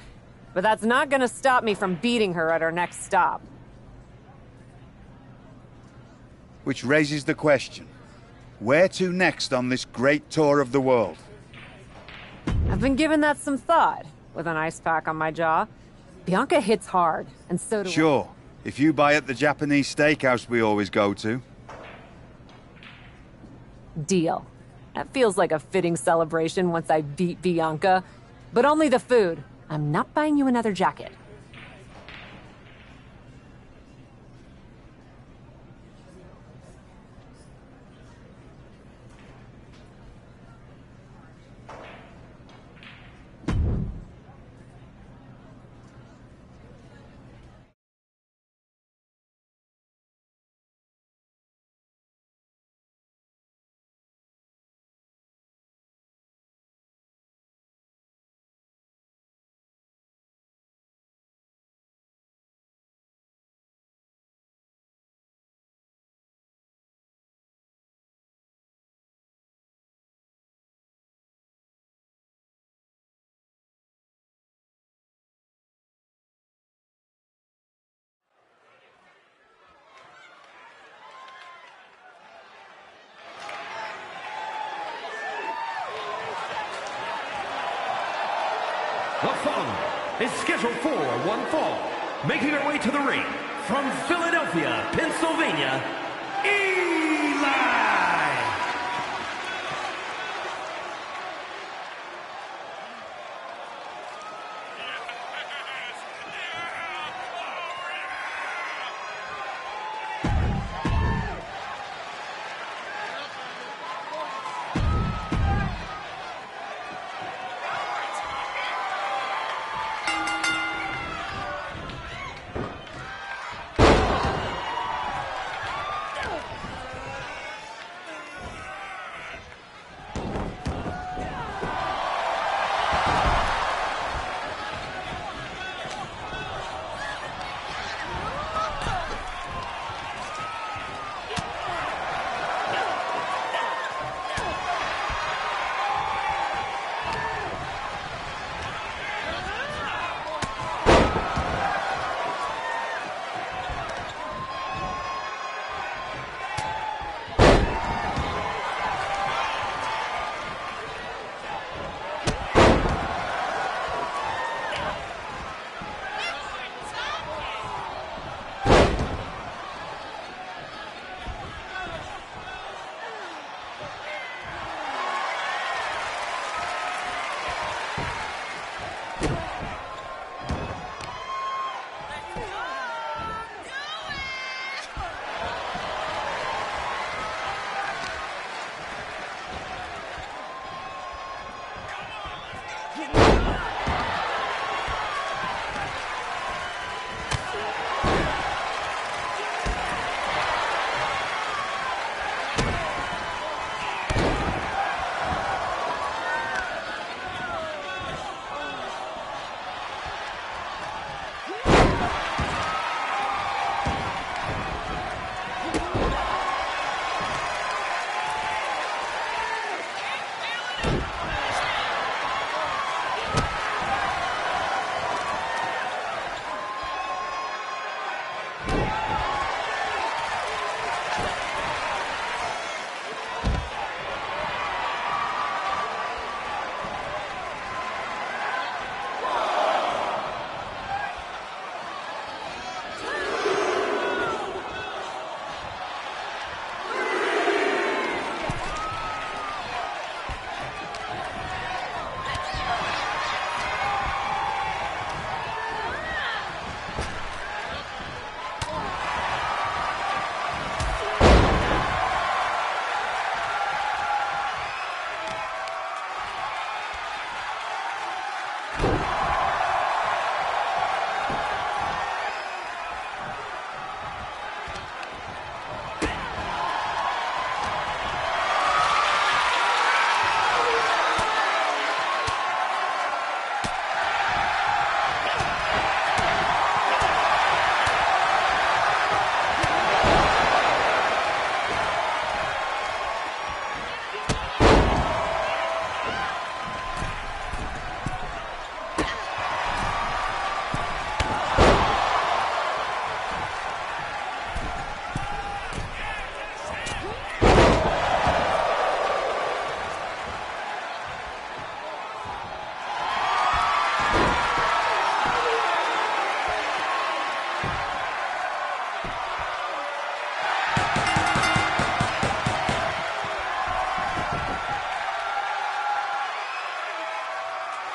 But that's not gonna stop me from beating her at our next stop.
Which raises the question, where to next on this great tour of the world?
I've been giving that some thought, with an ice pack on my jaw. Bianca hits hard, and so do I.
Sure, if you buy at the Japanese steakhouse we always go to.
Deal. That feels like a fitting celebration once I beat Bianca. But only the food. I'm not buying you another jacket.
The following is scheduled for one fall, making her way to the ring from Philadelphia, Pennsylvania, Eli!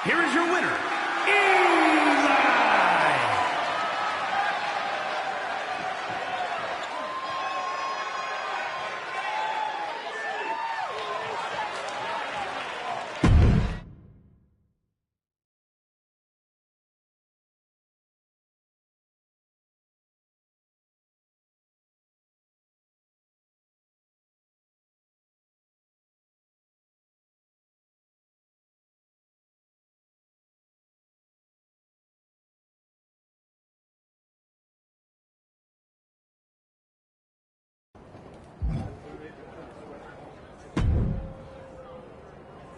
here is your winner, Eli!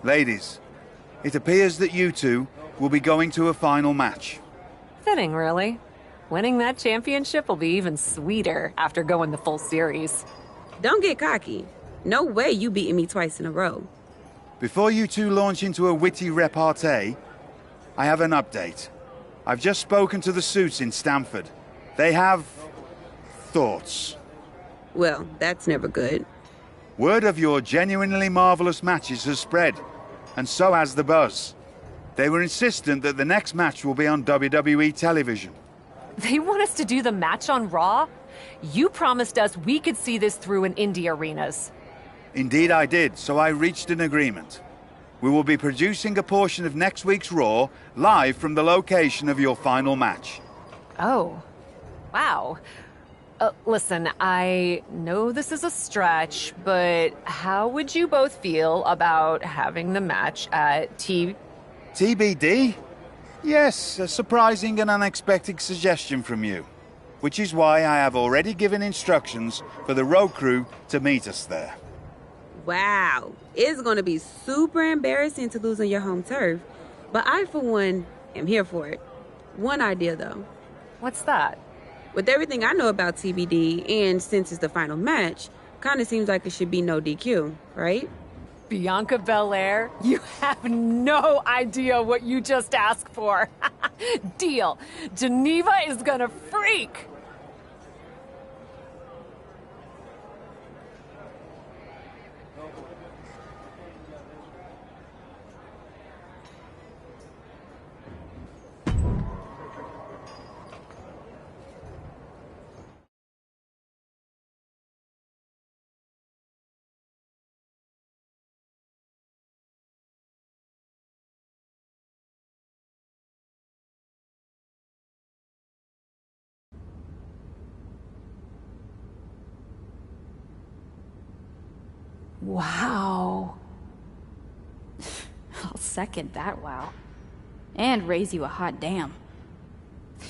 Ladies, it appears that you two will be going to a final match.
Fitting, really. Winning that championship will be even sweeter after going the full series.
Don't get cocky. No way you beating me twice in a row.
Before you two launch into a witty repartee, I have an update. I've just spoken to the suits in Stamford. They have thoughts.
Well, that's never good.
Word of your genuinely marvelous matches has spread, and so has the buzz. They were insistent that the next match will be on WWE television.
They want us to do the match on Raw? You promised us we could see this through in indie arenas.
Indeed I did, so I reached an agreement. We will be producing a portion of next week's Raw live from the location of your final match.
Oh, wow. Listen, I know this is a stretch, but how would you both feel about having the match at
TBD? Yes, a surprising and unexpected suggestion from you. Which is why I have already given instructions for the road crew to meet us there.
Wow. It's going to be super embarrassing to lose on your home turf, but I, for one, am here for it. One idea, though.
What's that?
With everything I know about TBD, and since it's the final match, kind of seems like it should be no DQ, right?
Bianca Belair? You have no idea what you just asked for. Deal. Geneva is gonna freak. Wow.
I'll second that wow. And raise you a hot damn.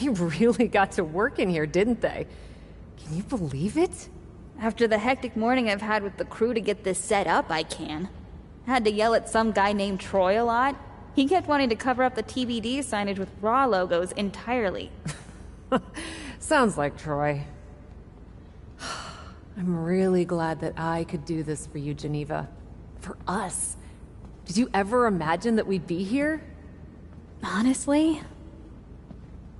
They really got to work in here, didn't they? Can you believe it?
After the hectic morning I've had with the crew to get this set up, I can. Had to yell at some guy named Troy a lot. He kept wanting to cover up the TBD signage with Raw logos entirely.
Sounds like Troy. I'm really glad that I could do this for you, Geneva. For us. Did you ever imagine that we'd be here?
Honestly,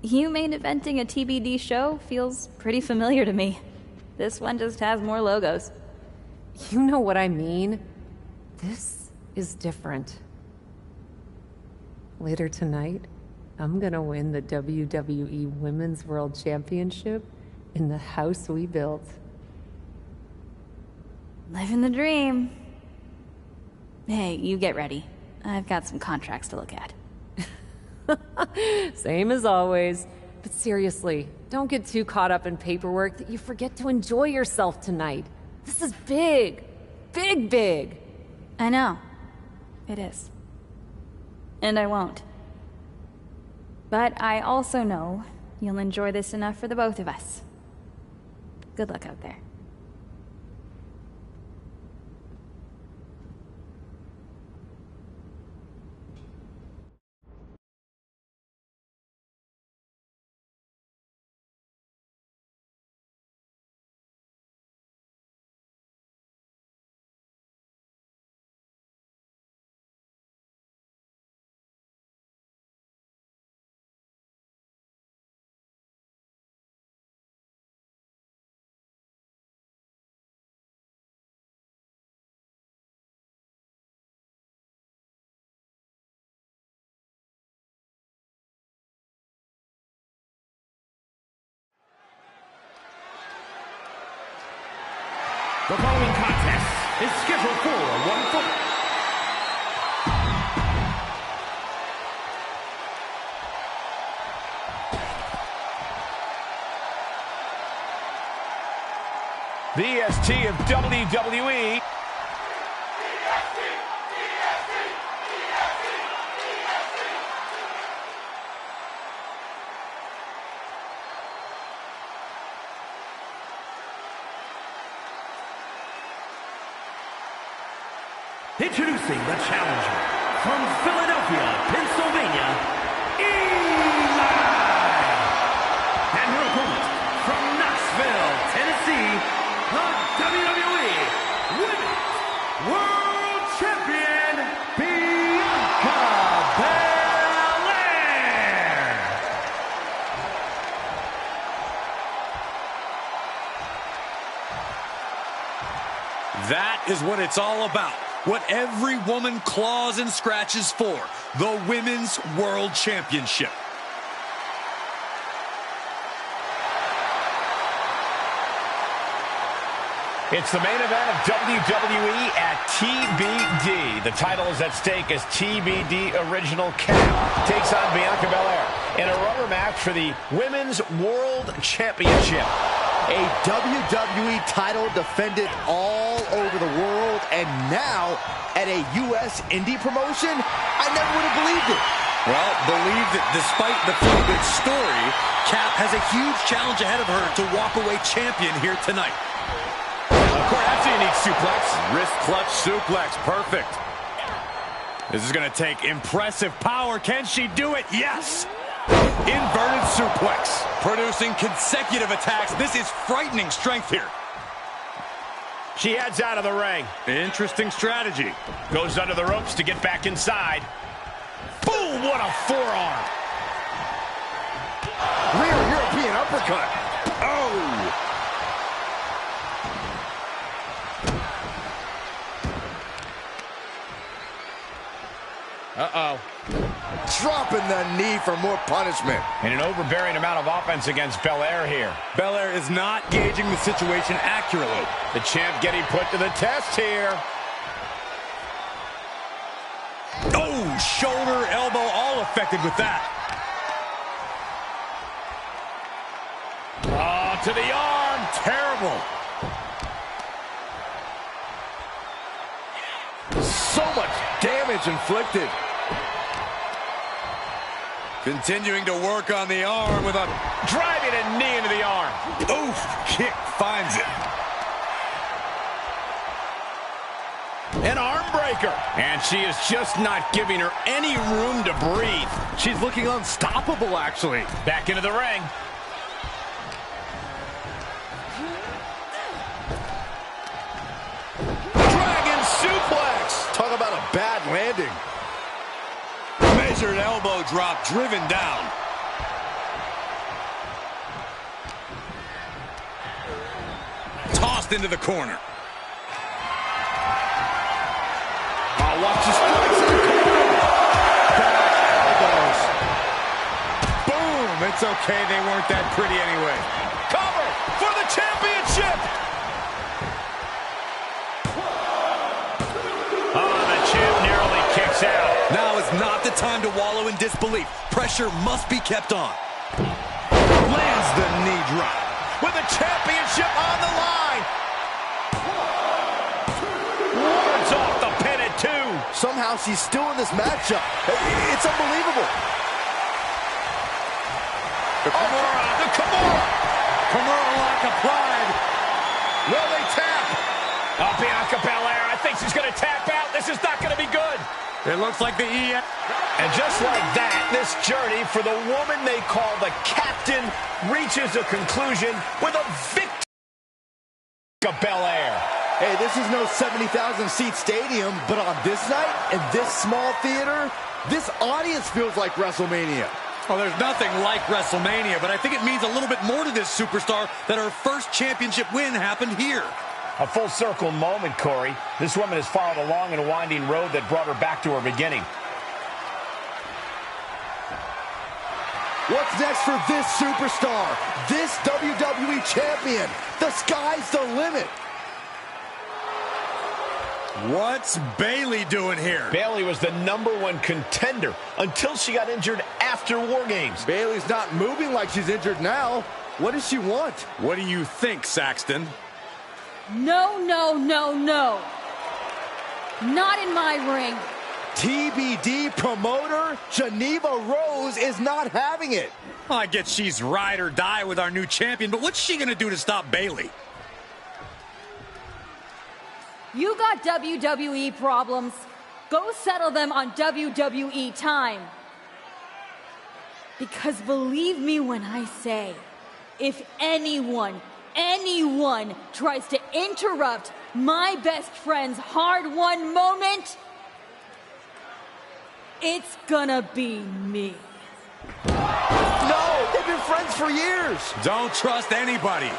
you main eventing a TBD show feels pretty familiar to me. This one just has more logos.
You know what I mean. This is different. Later tonight, I'm gonna win the WWE Women's World Championship in the house we built.
Living the dream. Hey, you get ready. I've got some contracts to look at.
Same as always. But seriously, don't get too caught up in paperwork that you forget to enjoy yourself tonight. This is big. Big, big.
I know. It is. And I won't. But I also know you'll enjoy this enough for the both of us. Good luck out there.
is scheduled for 1 fall.
The EST of WWE.
Introducing the challenger from Philadelphia, Pennsylvania, Eli! And her opponent from Knoxville, Tennessee, the WWE Women's World Champion, Bianca Belair!
That is what it's all about. What every woman claws and scratches for. The Women's World Championship.
It's the main event of WWE at TBD. The title is at stake as TBD Original Cap takes on Bianca Belair in a rubber match for the Women's World Championship.
A WWE title defended all over the world, and now at a U.S. indie promotion? I never would have believed it.
Well, believe that despite the feel-good story, Cap has a huge challenge ahead of her to walk away champion here tonight.
Of course, that's a unique suplex. Wrist clutch suplex. Perfect. This is going to take impressive power. Can she do it? Yes.
Inverted suplex. Producing consecutive attacks. This is frightening strength here.
She heads out of the ring. Interesting strategy. Goes under the ropes to get back inside. Boom! What a forearm.
Real European uppercut. Oh!
Uh-oh.
Dropping the knee for more punishment.
And an overbearing amount of offense against Belair here.
Belair is not gauging the situation accurately.
The champ getting put to the test here.
Oh, shoulder, elbow, all affected with that.
Oh, to the arm. Terrible.
So much damage inflicted.
Continuing to work on the arm with a
driving a knee into the arm.
Oof, kick finds it.
An arm breaker. And she is just not giving her any room to breathe.
She's looking unstoppable, actually.
Back into the ring.
Dragon suplex. Talk about a bad landing.
Measured elbow drop driven down. Tossed into the corner.
Oh, watch the strikes in the corner. Back elbows.
Boom! It's okay, they weren't that pretty anyway. Cover for the championship! Oh, the champ narrowly kicks out.
Now is not the time to wallow in disbelief. Pressure must be kept on. Lands the knee drop.
With the championship on the line. Wards off the pin at 2.
Somehow she's still in this matchup. It's unbelievable.
The Kimura.
Kimura lock applied.
Will they tap? Oh, Bianca Belair. I think she's going to tap out. This is not going to be good.
It looks like the EM.
And just like that, this journey for the woman they call the Captain reaches a conclusion with a victory. Belair.
Hey, this is no 70,000-seat stadium, but on this night, in this small theater, this audience feels like WrestleMania.
Well, there's nothing like WrestleMania, but I think it means a little bit more to this superstar that her first championship win happened here.
A full circle moment, Corey. This woman has followed along in a winding road that brought her back to her beginning.
What's next for this superstar? This WWE champion? The sky's the limit.
What's Bayley doing here?
Bayley was the #1 contender until she got injured after War Games.
Bayley's not moving like she's injured now. What does she want?
What do you think, Saxton?
No, no, no, no. Not in my ring.
TBD promoter Geneva Rose is not having it.
I get she's ride or die with our new champion, but what's she going to do to stop Bayley?
You got WWE problems. Go settle them on WWE time. Because believe me when I say, if anyone tries to interrupt my best friend's hard-won moment, it's gonna be me.
No, they've been friends for years.
Don't trust anybody.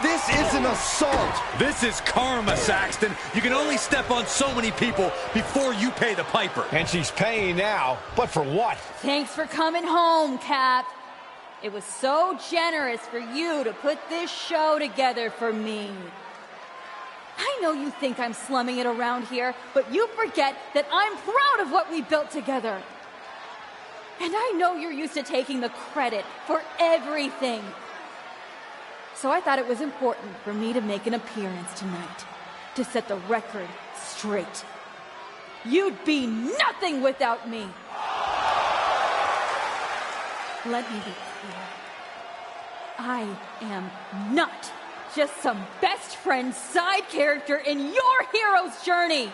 This is an assault.
This is karma, Saxton. You can only step on so many people before you pay the piper.
And she's paying now, but for what?
Thanks for coming home, Cap. It was so generous for you to put this show together for me. I know you think I'm slumming it around here, but you forget that I'm proud of what we built together. And I know you're used to taking the credit for everything. So I thought it was important for me to make an appearance tonight, to set the record straight. You'd be nothing without me. Let me be clear. I am not just some best friend side character in your hero's journey.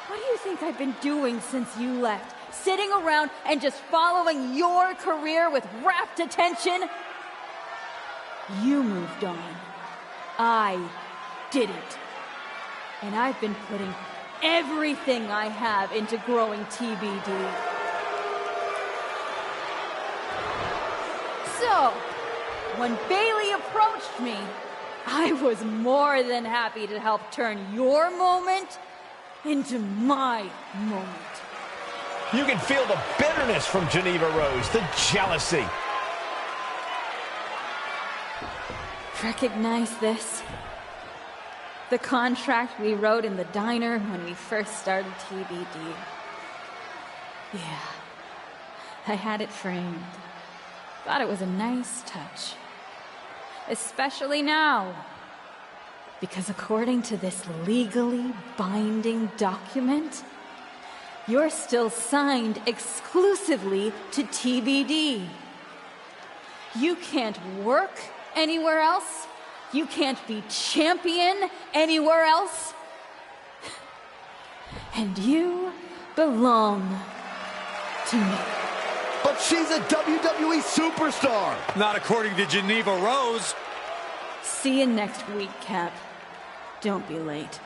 What do you think I've been doing since you left? Sitting around and just following your career with rapt attention? You moved on. I didn't. And I've been putting everything I have into growing TBD. So, when Bayley approached me, I was more than happy to help turn your moment into my moment.
You can feel the bitterness from Geneva Rose, the jealousy.
Recognize this? The contract we wrote in the diner when we first started TBD. Yeah, I had it framed. Thought it was a nice touch. Especially now. Because according to this legally binding document, you're still signed exclusively to TBD. You can't work anywhere else. You can't be champion anywhere else. And you belong to me.
But she's a WWE superstar.
Not according to Geneva Rose.
See you next week, Cap. Don't be late.